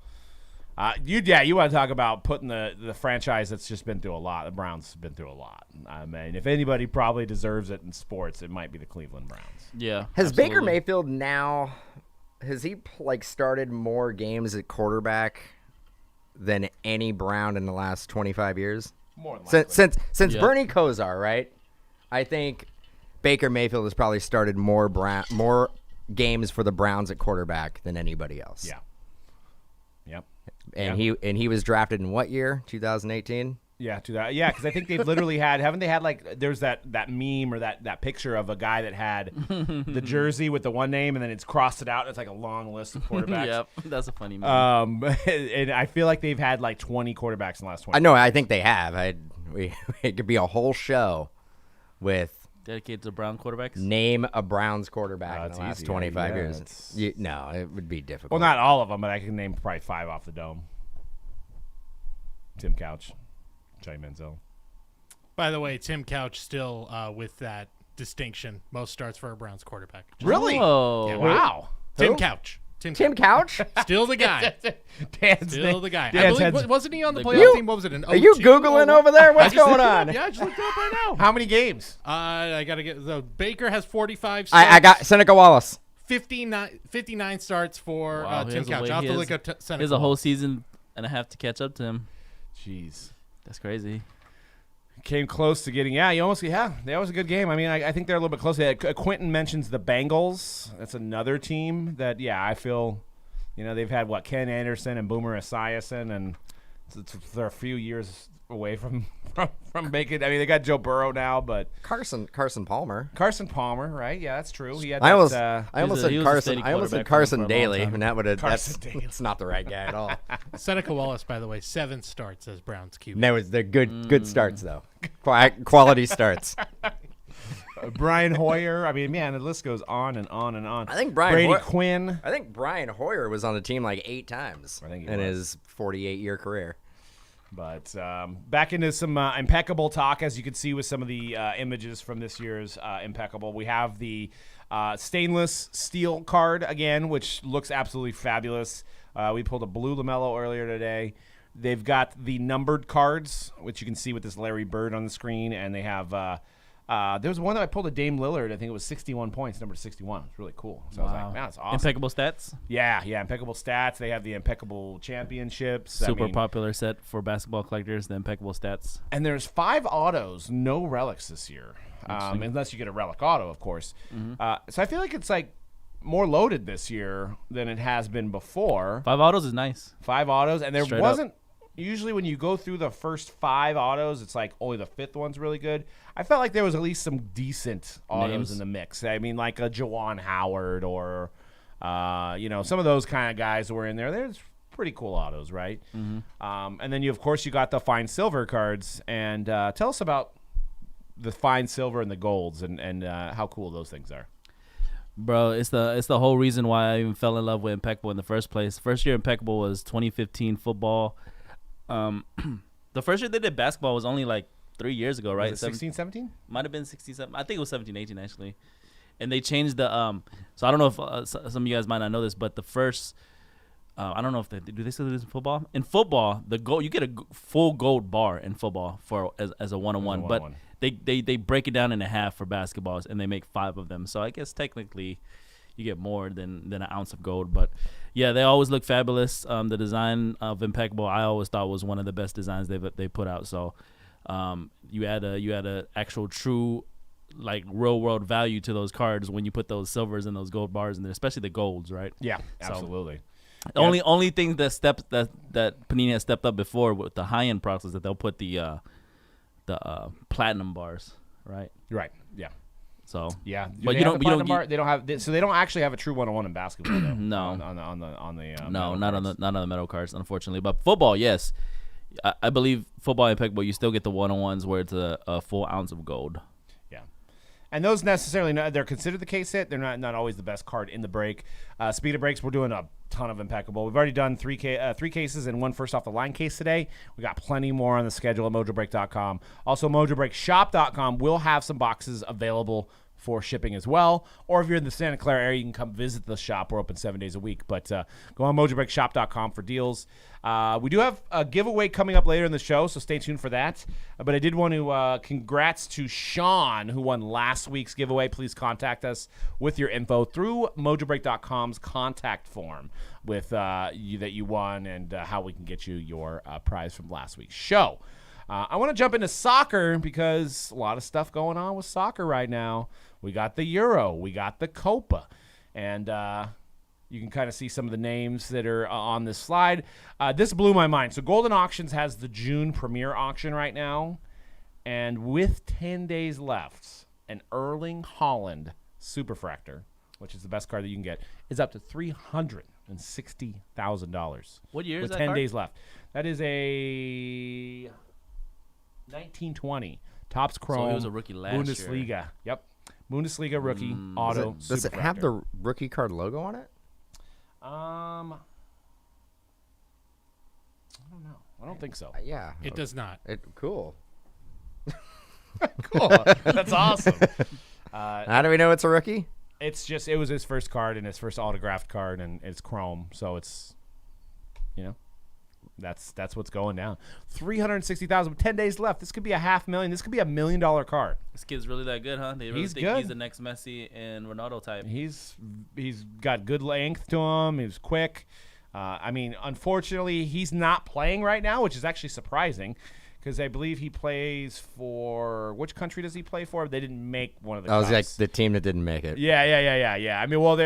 You want to talk about putting the franchise that's just been through a lot. The Browns have been through a lot. I mean, if anybody probably deserves it in sports, it might be the Cleveland Browns. Yeah. Has Baker absolutely. Mayfield now? Has he started more games at quarterback than any Brown in the last 25 years? More than likely. Since Yeah. Bernie Kosar, right? I think Baker Mayfield has probably started more games for the Browns at quarterback than anybody else. Yeah. Yep. And he was drafted in what year? 2018. Yeah, because I think they've literally haven't they had like there's that meme or that picture of a guy that had the jersey with the one name and then it's crossed it out. And it's like a long list of quarterbacks. Yep, that's a funny movie. And I feel like they've had like 20 quarterbacks in the last 20. I know. I think they have. It could be a whole show with Dedicated to Brown quarterbacks. Name a Browns quarterback in it's the last easy. 25 Yeah, years. it's- No, it would be difficult. Well, not all of them, but I can name probably 5 off the dome. Tim Couch, Johnny Manziel. By the way, Tim Couch still with that distinction. Most starts for a Browns quarterback. Really? Oh, Yeah, Wow. Tim Who? Couch. Tim Couch? Still the guy. Dan's Still name- the guy. I Dan's believe, heads- wasn't he on the The playoff You- team? What was it? An Are you 02 Googling or what? over there? What's I just going looked it on? up. Yeah, I just looked it up right now. How many games? I got to get the Baker has 45 starts. I got Seneca Wallace. 59 starts for Wow, Tim he has a Couch. way- I'll have he to has- look up Seneca. There's a whole season and a half to catch up to him. Jeez. That's crazy. Came close to getting, that was a good game. I mean, I think they're a little bit close. Quentin mentions the Bengals. That's another team that, I feel, they've had, Ken Anderson and Boomer Esiason, and they're a few years away from making. I mean, they got Joe Burrow now, but Carson Palmer. Carson Palmer, right? Yeah, that's true. He had I almost that, I almost he said was a Carson. steady I almost said quarterback for Carson a long Daly, time. and that would have. Carson Daly. That's not the right guy at all. Seneca Wallace, by the way, 7 starts as Browns QB. No, they're good starts though. Quality starts. Brian Hoyer. I mean, man, the list goes on and on and on. I think Brian Brady Hoyer- Quinn. I think Brian Hoyer was on the team like 8 times I think he in was. his 48-year career. But back into some Impeccable talk, as you can see with some of the images from this year's Impeccable. We have the stainless steel card again, which looks absolutely fabulous. We pulled a blue LaMelo earlier today. They've got the numbered cards, which you can see with this Larry Bird on the screen, and they have there was one that I pulled a Dame Lillard. I think it was 61 points, number 61. It's really cool. So I was like, man, that's awesome. Impeccable stats. Yeah, Impeccable stats. They have the Impeccable championships. Super I mean, popular set for basketball collectors. The Impeccable stats. And there's 5 autos, no relics this year, unless you get a relic auto, of course. So I feel like it's like more loaded this year than it has been before. 5 autos is nice. 5 autos, and there Straight up. wasn't. Usually when you go through the first 5 autos, it's like only the 5th one's really good. I felt like there was at least some decent autos Names. in the mix. I mean, like a Jawan Howard or, some of those kind of guys that were in there. There's pretty cool autos, right? And then, you got the fine silver cards. And tell us about the fine silver and the golds and how cool those things are. Bro, it's the whole reason why I even fell in love with Impeccable in the first place. First year Impeccable was 2015 football. The first year they did basketball was only like 3 years ago, right? Was it 16, 17? Might have been 67. I think it was 17, 18 actually. And they changed the so I don't know if some of you guys might not know this, but the first I don't know if do they still do this in football? In football, the gold, you get a full gold bar in football for as a one-on-one, but they break it down into half for basketballs and they make 5 of them. So I guess technically you get more than an ounce of gold, but yeah, they always look fabulous. The design of Impeccable, I always thought was one of the best designs they put out. So you add a actual true like real world value to those cards when you put those silvers and those gold bars in there, especially the golds, right? Yeah, So- absolutely. Only thing that Panini has stepped up before with the high end products is that they'll put the platinum bars, right? Right, yeah. So Yeah, But they you have don't- the you don't platinum bar? They don't have. So they don't actually have a true 101 in basketball, though. No. on the no, metal not on cards. the metal cards, unfortunately. But football, yes, I believe football Impeccable, you still get the 101s where it's a full ounce of gold. Yeah, and those necessarily they're considered the case hit. They're not always the best card in the break. Speed of breaks, we're doing a ton of Impeccable. We've already done 3 cases and 1 first off the line case today. We got plenty more on the schedule at Mojobreak.com. Also, MojobreakShop.com will have some boxes available for shipping as well. Or if you're in the Santa Clara area, you can come visit the shop. We're open 7 days a week. But go on MojobreakShop.com for deals. We do have a giveaway coming up later in the show, so stay tuned for that. But I did want to congrats to Sean, who won last week's giveaway. Please contact us with your info through Mojobreak.com's contact form with that you won and how we can get you your prize from last week's show. I want to jump into soccer because a lot of stuff going on with soccer right now. We got the Euro, we got the Copa, and you can kind of see some of the names that are on this slide. This blew my mind. So Golden Auctions has the June premiere auction right now, and with 10 days left, an Erling Haaland Superfractor, which is the best card that you can get, is up to $360,000. What year is with that 10 card? days left. That is a 1920 Topps Chrome. So he was a rookie last Bundesliga. year. Yep. Bundesliga rookie auto. Does it have Superfractor. the rookie card logo on it? I don't know. I don't think so. Yeah. It does not. Cool. Cool. That's awesome. How do we know it's a rookie? It's just it was his first card and his first autographed card, and it's Chrome, so it's that's what's going down. 360,000, 10 days left. This could be $500,000. This could be $1 million card. This kid's really that good, huh? They really He's think good. he's the next Messi and Ronaldo type. He's got good length to him. He's quick. I mean, unfortunately, he's not playing right now, which is actually surprising because I believe he plays for which country does he play for? They didn't make one of the. That was like cups. the team that didn't make it. Yeah. I mean, well,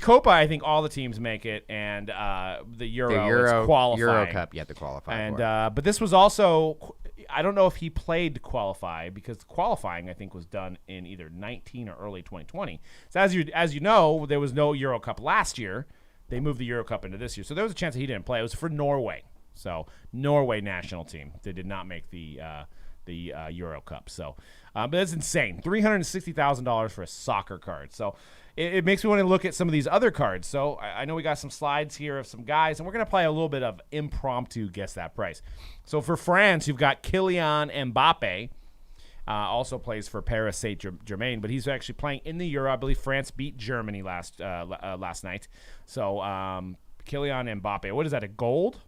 Copa. I think all the teams make it, and the Euro is qualifying. Euro Cup, you have to qualify And for. but this was also. I don't know if he played to qualify because the qualifying I think was done in either 19 or early 2020. So as you know, there was no Euro Cup last year. They moved the Euro Cup into this year, so there was a chance that he didn't play. It was for Norway, so Norway national team. They did not make the Euro Cup. So, but that's insane. $360,000 for a soccer card. So it makes me want to look at some of these other cards. So I know we got some slides here of some guys, and we're going to play a little bit of impromptu guess that price. So for France, you've got Kylian Mbappe. Also plays for Paris Saint-Germain, but he's actually playing in the Euro. I believe France beat Germany last night. So Kylian Mbappe, what is that, a gold?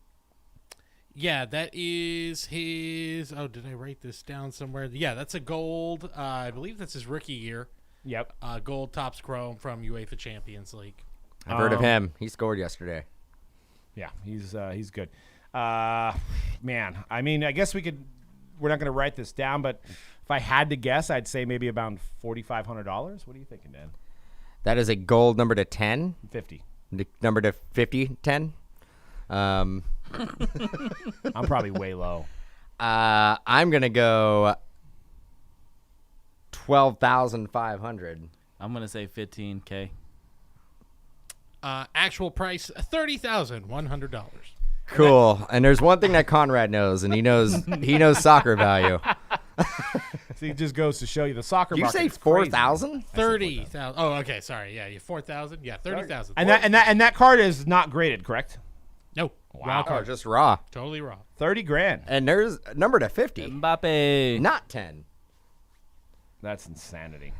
Yeah, that is his. Oh, did I write this down somewhere? Yeah, that's a gold. I believe that's his rookie year. Yep. Gold Topps Chrome from UEFA Champions League. I've heard of him. He scored yesterday. Yeah, he's good. Man, I mean, I guess we're not going to write this down, but if I had to guess, I'd say maybe about $4,500. What are you thinking, Dan? That is a gold number to 10. 50. Number to 50, 10. I'm probably way low. I'm going to go 12,500. I'm gonna say 15K. Actual price $30,100. Cool. And there's one thing that Conrad knows, and he knows soccer value. So it just goes to show you the soccer Did you market. say is crazy. 4,000? 30,000. Oh, okay. Sorry. Yeah, you 4,000. Yeah, 30,000. And that card is not graded, correct? No. Wow. Raw Oh, card. just raw. Totally raw. $30,000. And there's a number to 50, Mbappe. not 10. That's insanity.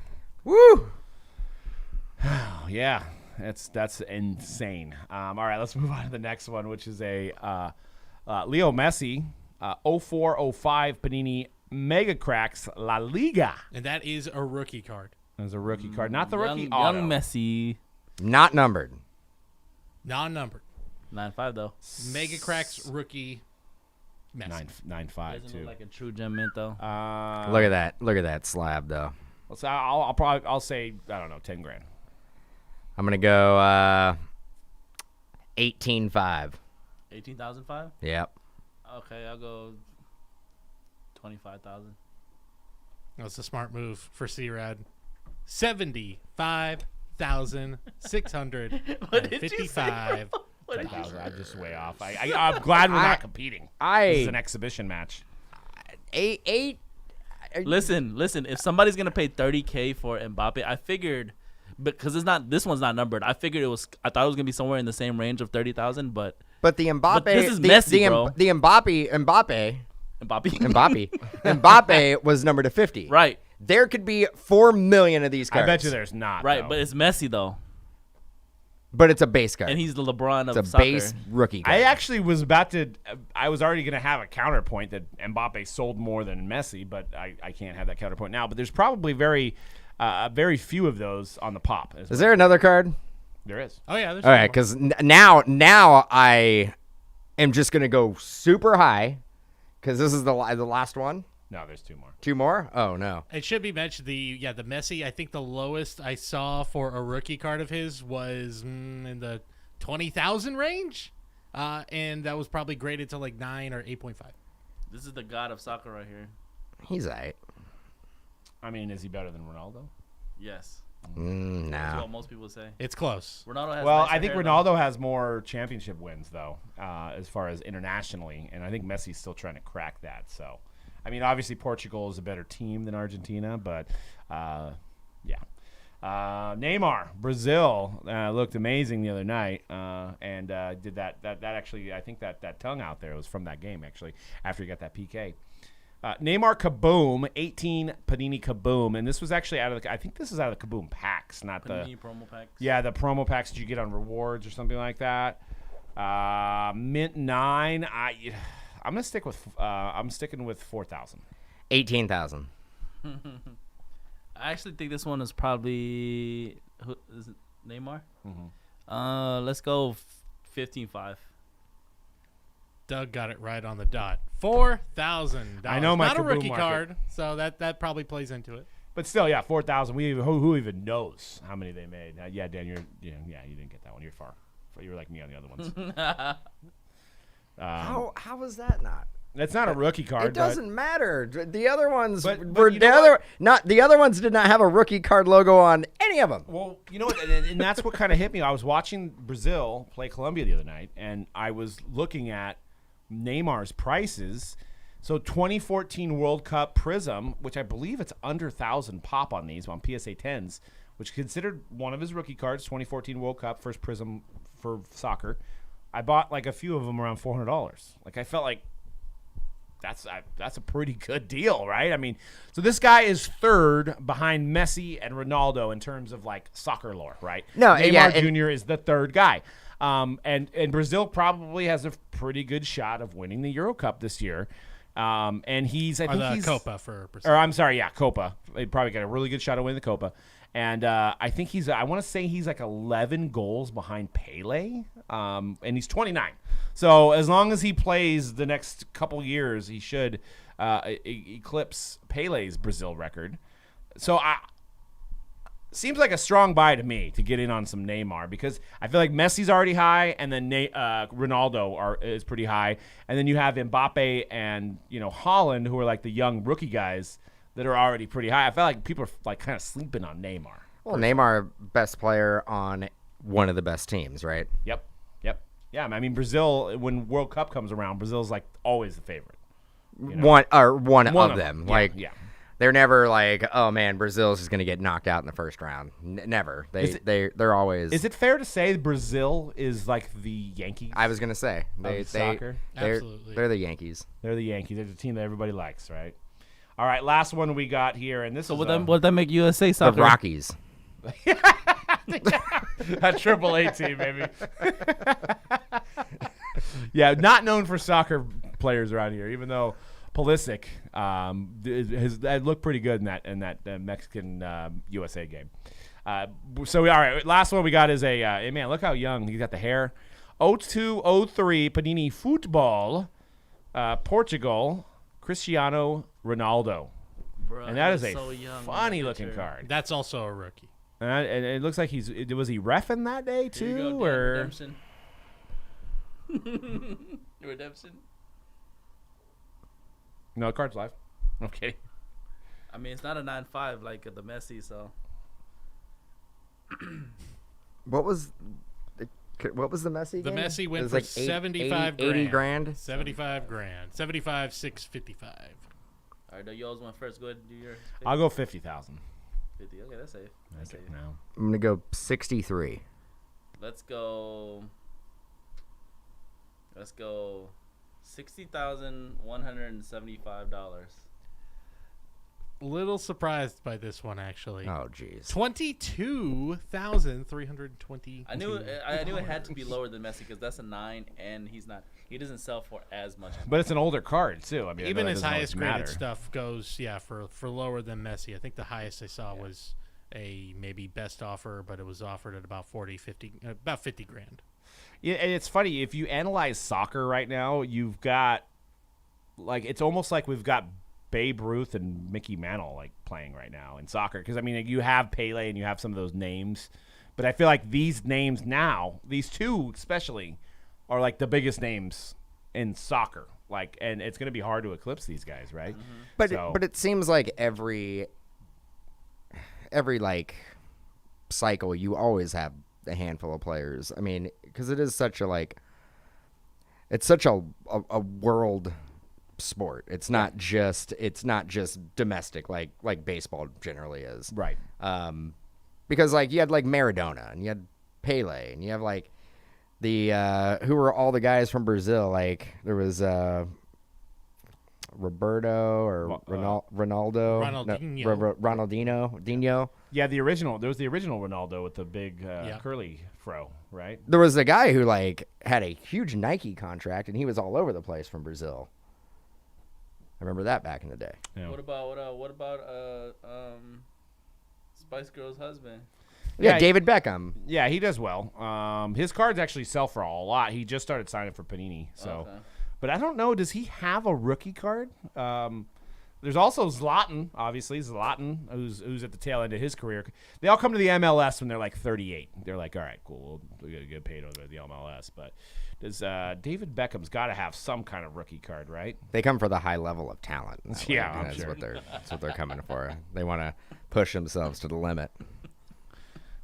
Woo! Oh, yeah, that's insane. All right, let's move on to the next one, which is a Leo Messi 04-05 Panini Mega Cracks La Liga. And that is a rookie card. As a rookie card, not the rookie Young auto. Messi. Not numbered. Non-numbered. 9.5 though. Mega Cracks rookie Messi. 9.5 Doesn't too. look like a true gem mint though. Look at that. Look at that slab, though. So I'll say I don't know, $10,000. I'm going to go 18.5. 18,005. Yep. Okay, I'll go 25,000. That's a smart move for C-Rad. 75,655. 10,000. I'm just way off. I'm glad we're not competing. This is an exhibition match. Eight. Listen. If somebody's gonna pay 30K for Mbappe, I figured, because this one's not numbered. I figured I thought it was gonna be somewhere in the same range of 30,000, but But the Mbappe, But this is Messi, bro. The Mbappe Mbappe. was numbered to 50. Right, There could be 4 million of these cards. I bet you there's not. right. though. But it's Messi though, But it's a base card. and he's the LeBron of it's a soccer. base rookie card. I actually was about to. I was already going to have a counterpoint that Mbappe sold more than Messi, but I can't have that counterpoint now. But there's probably very few of those on the pop. Is there another card? There is. Oh, yeah. There's All right, more. because now I am just going to go super high because this is the last one. No, there's two more. 2 more? Oh, no. It should be mentioned the Messi. I think the lowest I saw for a rookie card of his was in the 20,000 range, and that was probably graded to like 9 or 8.5. This is the god of soccer right here. He's all right. I mean, is he better than Ronaldo? Yes, that's what No. most people say. It's close. Ronaldo has. Well, nicer I think hair, Ronaldo has more championship wins though, as far as internationally, and I think Messi's still trying to crack that. So, I mean, obviously Portugal is a better team than Argentina, but yeah. Neymar, Brazil looked amazing the other night, and did that actually. I think that tongue out there was from that game actually. After he got that PK. Neymar Kaboom, 18 Panini Kaboom, and this was actually out of the. I think this is out of the Kaboom packs, not Panini promo packs. Yeah, the promo packs that you get on rewards or something like that. Mint 9. I'm gonna stick with. I'm sticking with 4,000. 18,000. I actually think this one is probably is it Neymar. Let's go 15.5. Doug got it right on the dot. $4,000. I know my not a Kaboom rookie market. card, so that probably plays into it. But still, yeah, 4,000. Who even knows how many they made? Yeah, Dan, you didn't get that one. You're far. You were like me on the other ones. How was that not? That's not a rookie card. It doesn't matter. The other ones But were you know the other ones did not have a rookie card logo on any of them. Well, you know what, and that's what kind of hit me. I was watching Brazil play Colombia the other night, and I was looking at Neymar's prices. So 2014 World Cup Prism, which I believe it's under 1,000 pop on these on PSA 10s, which is considered one of his rookie cards. 2014 World Cup, first Prism for soccer. I bought like a few of them around $400. Like I felt like that's a pretty good deal, right? I mean, so this guy is third behind Messi and Ronaldo in terms of like soccer lore, right? No, Neymar yeah, Jr. is the third guy. And Brazil probably has a pretty good shot of winning the Euro Cup this year. And he's, I Or think the he's Copa for Brazil. or I'm sorry, yeah, Copa. They probably got a really good shot of winning the Copa. And I think I want to say he's like 11 goals behind Pele. And he's 29. So as long as he plays the next couple years, he should eclipse Pele's Brazil record. So seems like a strong buy to me to get in on some Neymar, because I feel like Messi's already high, and then Ronaldo is pretty high, and then you have Mbappe and Holland, who are like the young rookie guys that are already pretty high. I feel like people are like kind of sleeping on Neymar. Well, Neymar, best player on one of the best teams, right? Yep. Yeah, I mean Brazil, when World Cup comes around, Brazil's like always the favorite. One of them. Yeah, Like yeah. they're never like, oh man, Brazil's just gonna get knocked out in the first round. Never. They're always. Is it fair to say Brazil is like the Yankees? I was gonna say soccer? Absolutely. They're the Yankees. They're the Yankees. They're the team that everybody likes, right? All right, last one we got here, and this So is would that make USA The soccer? Rockies. a Triple-A team, baby. Yeah, not known for soccer players around here, even though Pulisic has looked pretty good in that Mexican USA game. So all right, last one we got is a man. Look how young he's got the hair. 0203 Panini Football, Portugal, Cristiano Ronaldo, Bro, and that is he's a so young in that funny looking picture. card. That's also a rookie. And it looks like was he reffing that day Here you go, too, Dan, or redemption. Redemption. no? The card's live. I'm kidding. I mean, it's not a 9.5 like the Messi, so What was the Messi The game? Messi It went was for like 75 80 grand. 75 grand. 75,655. all right. You always went first. Go ahead and do your. I'll go 50,000. 50. Okay, that's safe. That's safe. No. I'm gonna go 63. Let's go. $60,175. Little surprised by this one, actually. Oh jeez. 22,320. I knew it had to be lower than Messi because that's a 9, and he doesn't sell for as much. But it's an older card too. I mean, Even that his doesn't always highest graded matter. stuff goes, for lower than Messi. I think the highest I saw was a maybe best offer, but it was offered at about 50 grand. Yeah, and it's funny if you analyze soccer right now. You've got it's almost like we've got Babe Ruth and Mickey Mantle like playing right now in soccer, because I mean you have Pele and you have some of those names, but I feel like these names now, these two especially, are like the biggest names in soccer. Like, and it's going to be hard to eclipse these guys, right? But So- but it seems like every like cycle you always have a handful of players. I mean, because it is such a it's such a world sport. It's not just domestic like baseball generally is. Right. Because like you had like Maradona and you had Pele and you have like the who were all the guys from Brazil? Like there was Roberto or Ronaldo, Ronaldinho. Yeah, there was the original Ronaldo with the big curly fro, right? There was a guy who like had a huge Nike contract and he was all over the place from Brazil. I remember that back in the day. Yeah. What about Spice Girl's husband? Yeah, David Beckham. Yeah, he does well. His cards actually sell for a lot. He just started signing for Panini, so. Okay. But I don't know. Does he have a rookie card? There's also Zlatan, obviously. Zlatan, who's at the tail end of his career. They all come to the MLS when they're like 38. They're like, all right, cool. We'll get paid over the MLS. But does David Beckham's got to have some kind of rookie card, right? They come for the high level of talent. Yeah, I'm that's sure. that's what they're coming for. They want to push themselves to the limit.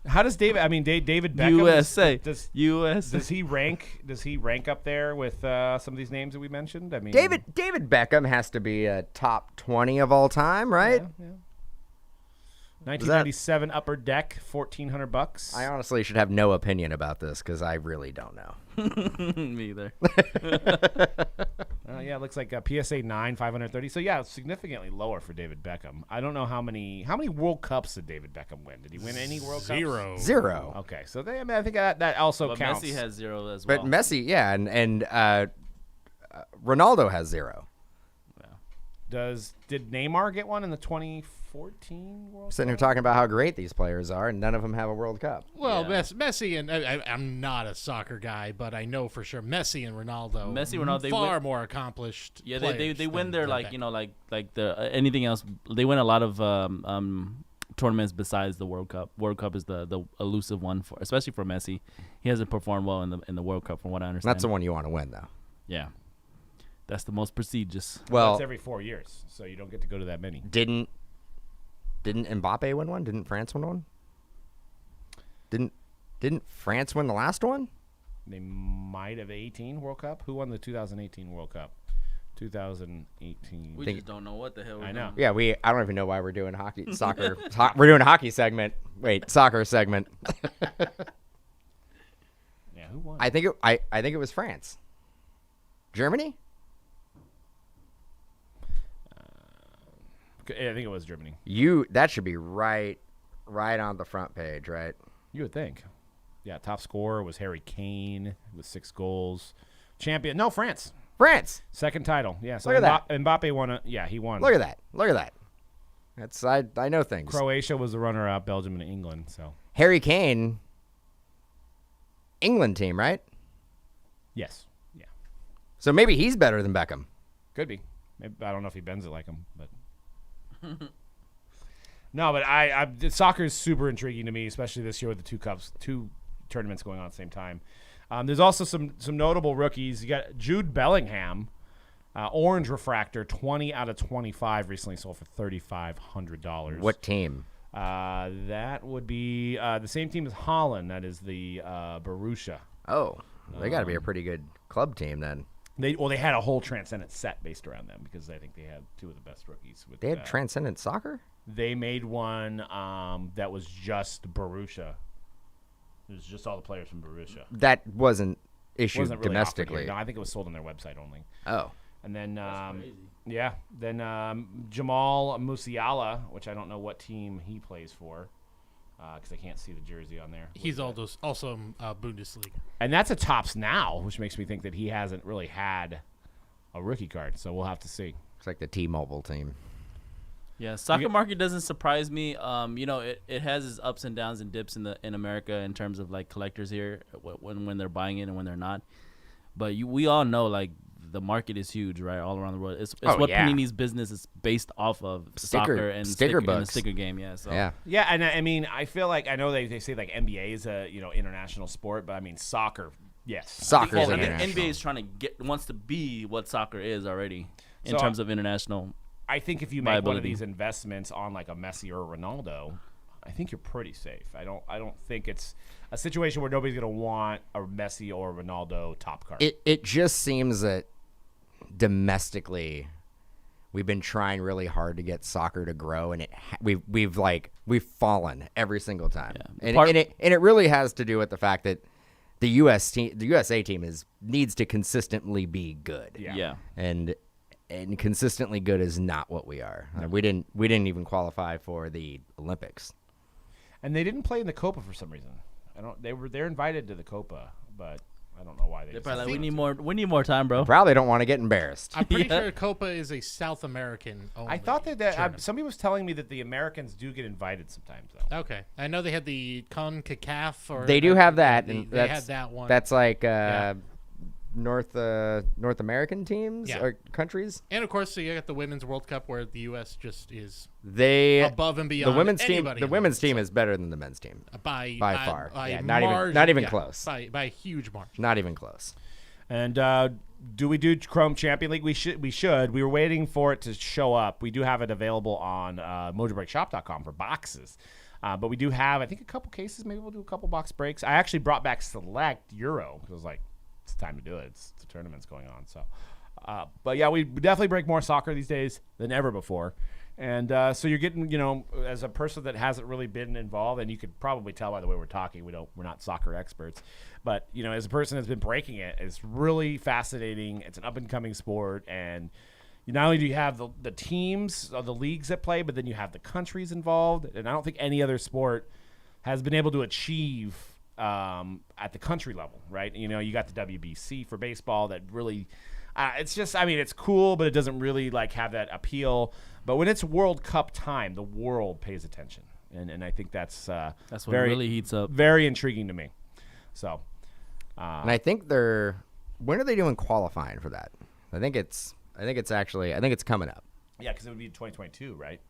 How does David? I mean, David Beckham. USA. Does USA. he rank? Does he rank up there with some of these names that we mentioned? I mean, David Beckham has to be a top 20 of all time, right? Yeah. 1997 Upper Deck, $1,400. I honestly should have no opinion about this because I really don't know. Me either. Yeah, it looks like a PSA 9, 530. So yeah, significantly lower for David Beckham. I don't know how many World Cups did David Beckham win? Did he win any World Cups? Zero. Okay, so I think that also But counts. Messi has 0 as well. But Messi, yeah, and Ronaldo has 0. Did Neymar get one in the 2014 World Sitting here Cup? talking about how great these players are, and none of them have a World Cup. Well, Yeah. Messi and I'm not a soccer guy, but I know for sure Messi and Ronaldo. They far win- more accomplished. Yeah, players they win than their Beckham. like the anything else. They win a lot of tournaments besides the World Cup. World Cup is the elusive one for, especially for Messi. He hasn't performed well in the World Cup, from what I understand. That's the one you want to win, though. Yeah, that's the most prestigious. Well, That's every 4 years, so you don't get to go to that many. didn't Mbappe win one? Didn't France win one? Didn't France win the last one? They might have 18 World Cup. Who won the 2018 World Cup? 2018. We just don't know what the hell. I know. Yeah, I don't even know why we're doing soccer. We're doing a hockey segment. Wait, soccer segment. Yeah, who won? I think it was France. Germany? I think it was Germany. That should be right on the front page, right? You would think. Yeah, top scorer was Harry Kane with 6 goals. Champion. No, France. France. Second title. Yeah. So Look at that. Mbappe won it. Yeah, he won. Look at that. That's I know things. Croatia was the runner-up. Belgium and England. So Harry Kane, England team, right? yes. Yeah. So maybe he's better than Beckham. Could be. Maybe, I don't know if he bends it like him, but no. But soccer is super intriguing to me, especially this year with the two tournaments going on at the same time. There's also some notable rookies. You got Jude Bellingham, orange refractor, 20 out of 25, recently sold for $3,500. What team? That would be the same team as Holland. That is the Borussia. Oh, they got to be a pretty good club team then. They had a whole Transcendent set based around them because I think they had 2 of the best rookies. They had Transcendent Soccer? They made one that was just Borussia. It was just all the players from Borussia. That wasn't issued Wasn't really offered domestically. here. No, I think it was sold on their website only. Oh. And then, crazy. yeah, then Jamal Musiala, which I don't know what team he plays for because I can't see the jersey on there. He's also Bundesliga. And that's a tops now, which makes me think that he hasn't really had a rookie card. So we'll have to see. It's like the T-Mobile team. Yeah, soccer market doesn't surprise me. It has its ups and downs and dips in America in terms of like collectors here when they're buying it and when they're not. But we all know like the market is huge, right, all around the world. It's what yeah. Panini's business is based off of soccer and sticker and the books. sticker game. Yeah, so Yeah. Yeah, and I mean, I feel like I know they say like NBA is a international sport, but I mean soccer, yes, Soccer is I think international. NBA is wants to be what soccer is already in So, terms of international. I think if you make one of viability. these investments on like a Messi or a Ronaldo, I think you're pretty safe. I don't think it's a situation where nobody's gonna want a Messi or a Ronaldo top card. It just seems that domestically, we've been trying really hard to get soccer to grow, and we've fallen every single time. Yeah. And it really has to do with the fact that the USA team needs to consistently be good. Yeah. And consistently good is not what we are. We didn't even qualify for the Olympics. And they didn't play in the Copa for some reason. They're invited to the Copa, but I don't know why they. They're probably like, we need more time, bro. Probably don't want to get embarrassed. I'm pretty sure Copa is a South American only I thought that tournament. somebody was telling me that the Americans do get invited sometimes, though. Okay, I know they had the CONCACAF, or They do have that, They, and they had that one. That's like Yeah. North American teams Yeah. or countries. And of course, so you got the Women's World Cup where the U.S. just is They above and beyond the women's team. anybody The in women's world. team is better than the men's team by far. by Yeah, margin, not even yeah, close. by a huge margin. Not even close. And do we do Chrome Champion League? We should. We were waiting for it to show up. We do have it available on MojobreakShop.com for boxes. But we do have, I think, a couple cases. Maybe we'll do a couple box breaks. I actually brought back Select Euro because I was like, it's time to do it. The tournament's going on. So, but yeah, we definitely break more soccer these days than ever before. And so you're getting, as a person that hasn't really been involved, and you could probably tell by the way we're talking, we're not soccer experts, but as a person that's been breaking it, it's really fascinating. It's an up and coming sport, and not only do you have the teams of the leagues that play, but then you have the countries involved. And I don't think any other sport has been able to achieve at the country level, right? You got the WBC for baseball that really. It's just, it's cool, but it doesn't really have that appeal. But when it's World Cup time, the world pays attention, and I think that's what really heats up. Very intriguing to me. So, and I think when are they doing qualifying for that? I think it's coming up. Yeah, because it would be 2022, right?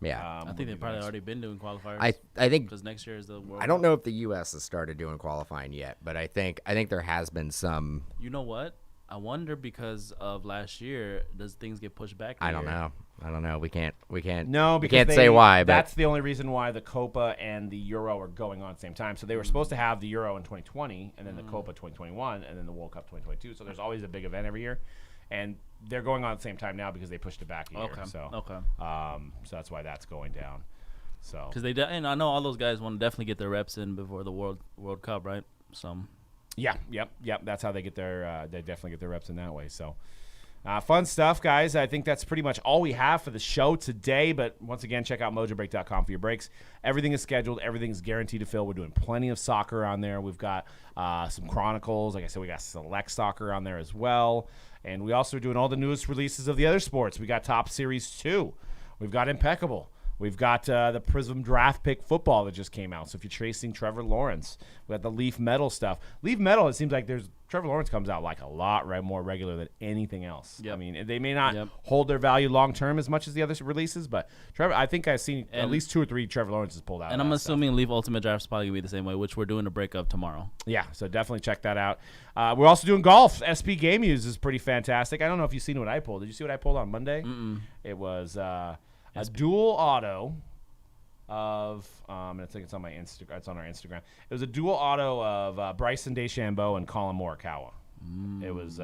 Yeah. I think they've probably already been doing qualifiers. I think because next year is the World I don't Cup. know if the U.S. has started doing qualifying yet, but I think there has been some. You know what? I wonder because of last year, does things get pushed back? I don't know. We can't. No, we because can't say why. But that's the only reason why the Copa and the Euro are going on at the same time. So they were supposed to have the Euro in 2020, and then the Copa 2021, and then the World Cup 2022. So there's always a big event every year, and they're going on at the same time now because they pushed it back a year. Okay. So Okay. So that's why that's going down. So Because and I know all those guys want to definitely get their reps in before the World Cup, right? So. yeah, yep. That's how they get their. They definitely get their reps in that way. So. Fun stuff, guys. I think that's pretty much all we have for the show today. But once again, check out Mojobreak.com for your breaks. Everything is scheduled. Everything's guaranteed to fill. We're doing plenty of soccer on there. We've got some Chronicles. Like I said, we got Select Soccer on there as well. And we also are doing all the newest releases of the other sports. We got Top Series 2. We've got Impeccable. We've got the Prism Draft Pick Football that just came out. So if you're chasing Trevor Lawrence, we got the Leaf Metal stuff. Leaf Metal, it seems like Trevor Lawrence comes out a lot more regular than anything else. Yep. I mean, they may not hold their value long term as much as the other releases, but Trevor, I think I've seen at least 2 or 3 Trevor Lawrence's pulled out. And I'm assuming Leaf Ultimate Draft is probably going to be the same way, which we're doing a break of tomorrow. Yeah, so definitely check that out. We're also doing golf. SP Game Use is pretty fantastic. I don't know if you've seen what I pulled. Did you see what I pulled on Monday? Mm-mm. It was a dual auto of and I think it's on my Instagram. It's on our Instagram. It was a dual auto of Bryson DeChambeau and Colin Morikawa. It was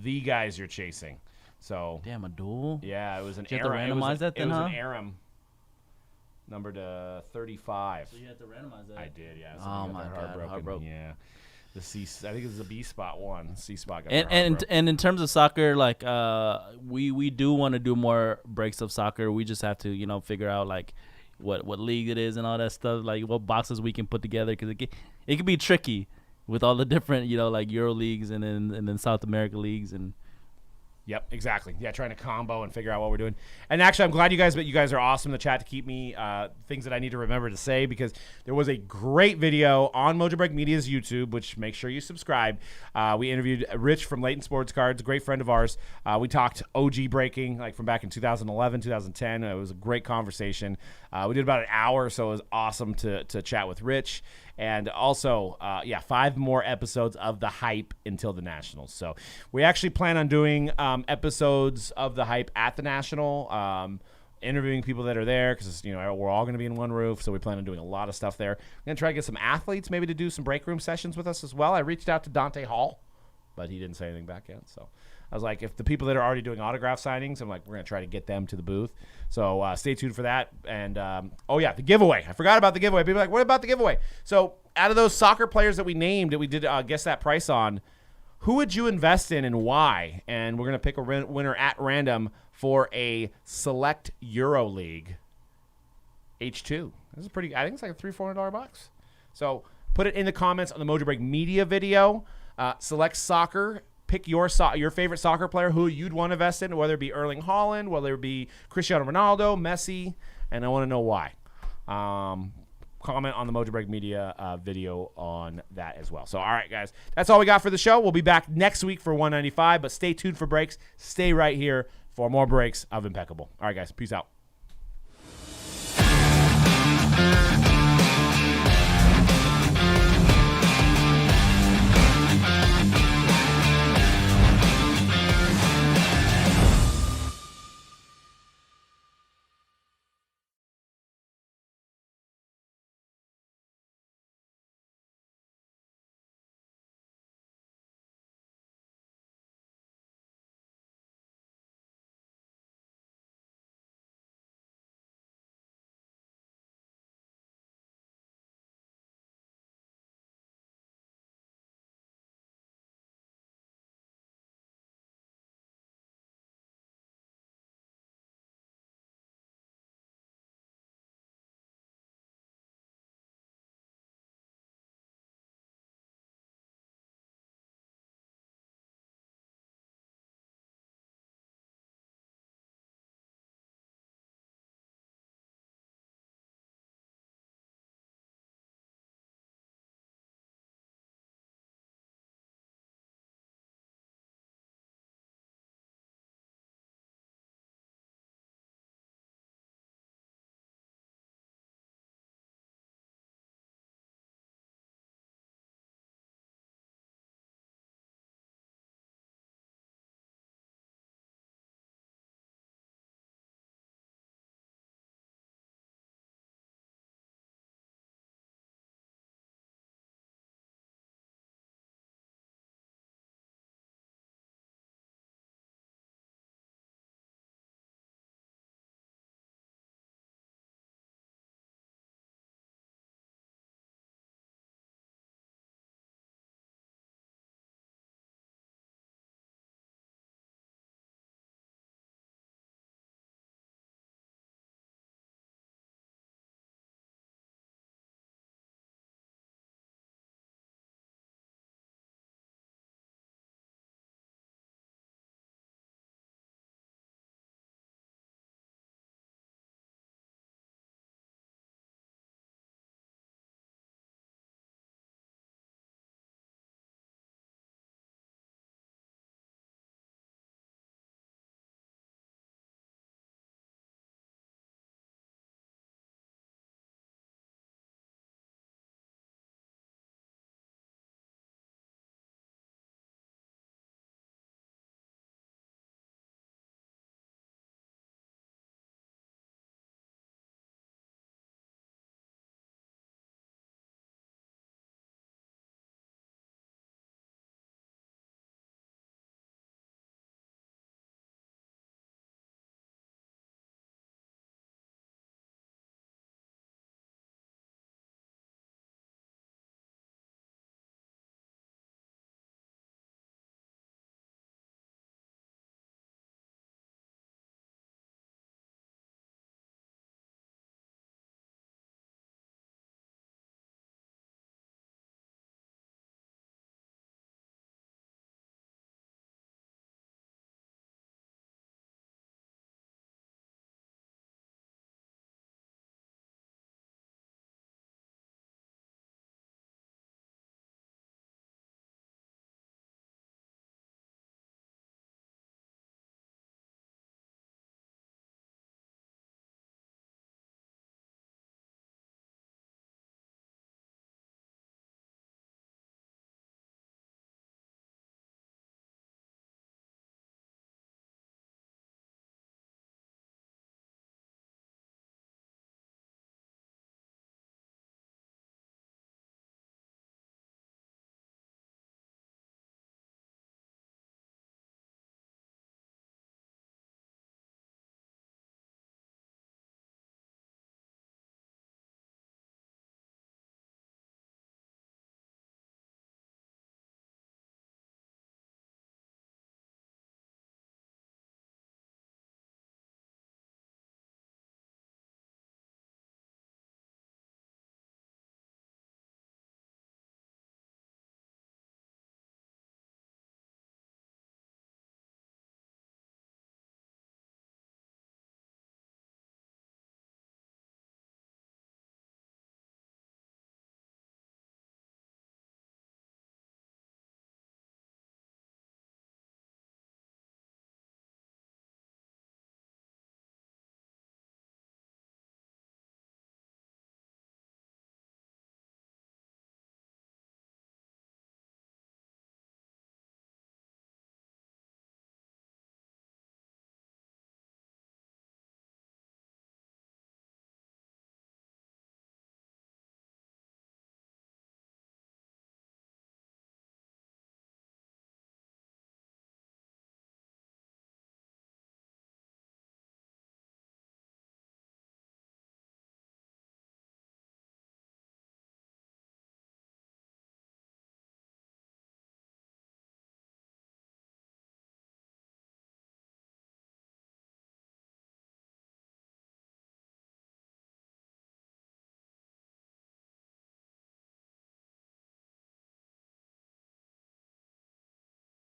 the guys you're chasing. So Damn, a duel? yeah, it was an Did you have to Aram. randomize that then, It was huh? an Aram, number to 35. So you had to randomize that. I did, yeah. So Oh we got my that God, heartbroken. heartbroken. Yeah, the C. I think it was the B spot one. C spot got And in terms of soccer, we do want to do more breaks of soccer. We just have to figure out what league it is and all that stuff, what boxes we can put together, because it can be tricky with all the different Euro leagues and then South America leagues and. Yep, exactly. Yeah, trying to combo and figure out what we're doing. And actually, I'm glad you guys are awesome in the chat to keep me things that I need to remember to say, because there was a great video on Mojobreak Media's YouTube, which make sure you subscribe. We interviewed Rich from Leighton Sports Cards, a great friend of ours. We talked OG breaking, from back in 2011, 2010. It was a great conversation. We did about an hour, so it was awesome to chat with Rich. And also, 5 more episodes of The Hype until the Nationals. So we actually plan on doing episodes of The Hype at the National, interviewing people that are there, because we're all going to be in one roof. So we plan on doing a lot of stuff there. We're going to try to get some athletes maybe to do some break room sessions with us as well. I reached out to Dante Hall, but he didn't say anything back yet. So I was like, if the people that are already doing autograph signings, I'm like, we're going to try to get them to the booth. So stay tuned for that. And, the giveaway. I forgot about the giveaway. People are like, what about the giveaway? So out of those soccer players that we named, that we did guess that price on, who would you invest in and why? And we're going to pick a winner at random for a select Euro League H2. This is pretty, I think it's like a $300-$400 box. So put it in the comments on the Mojobreak media video. Select soccer. Pick your favorite soccer player who you'd want to invest in, whether it be Erling Haaland, whether it be Cristiano Ronaldo, Messi, and I want to know why. Comment on the Mojobreak media video on that as well. So, all right, guys, that's all we got for the show. We'll be back next week for 195, but stay tuned for breaks. Stay right here for more breaks of Impeccable. All right, guys, peace out.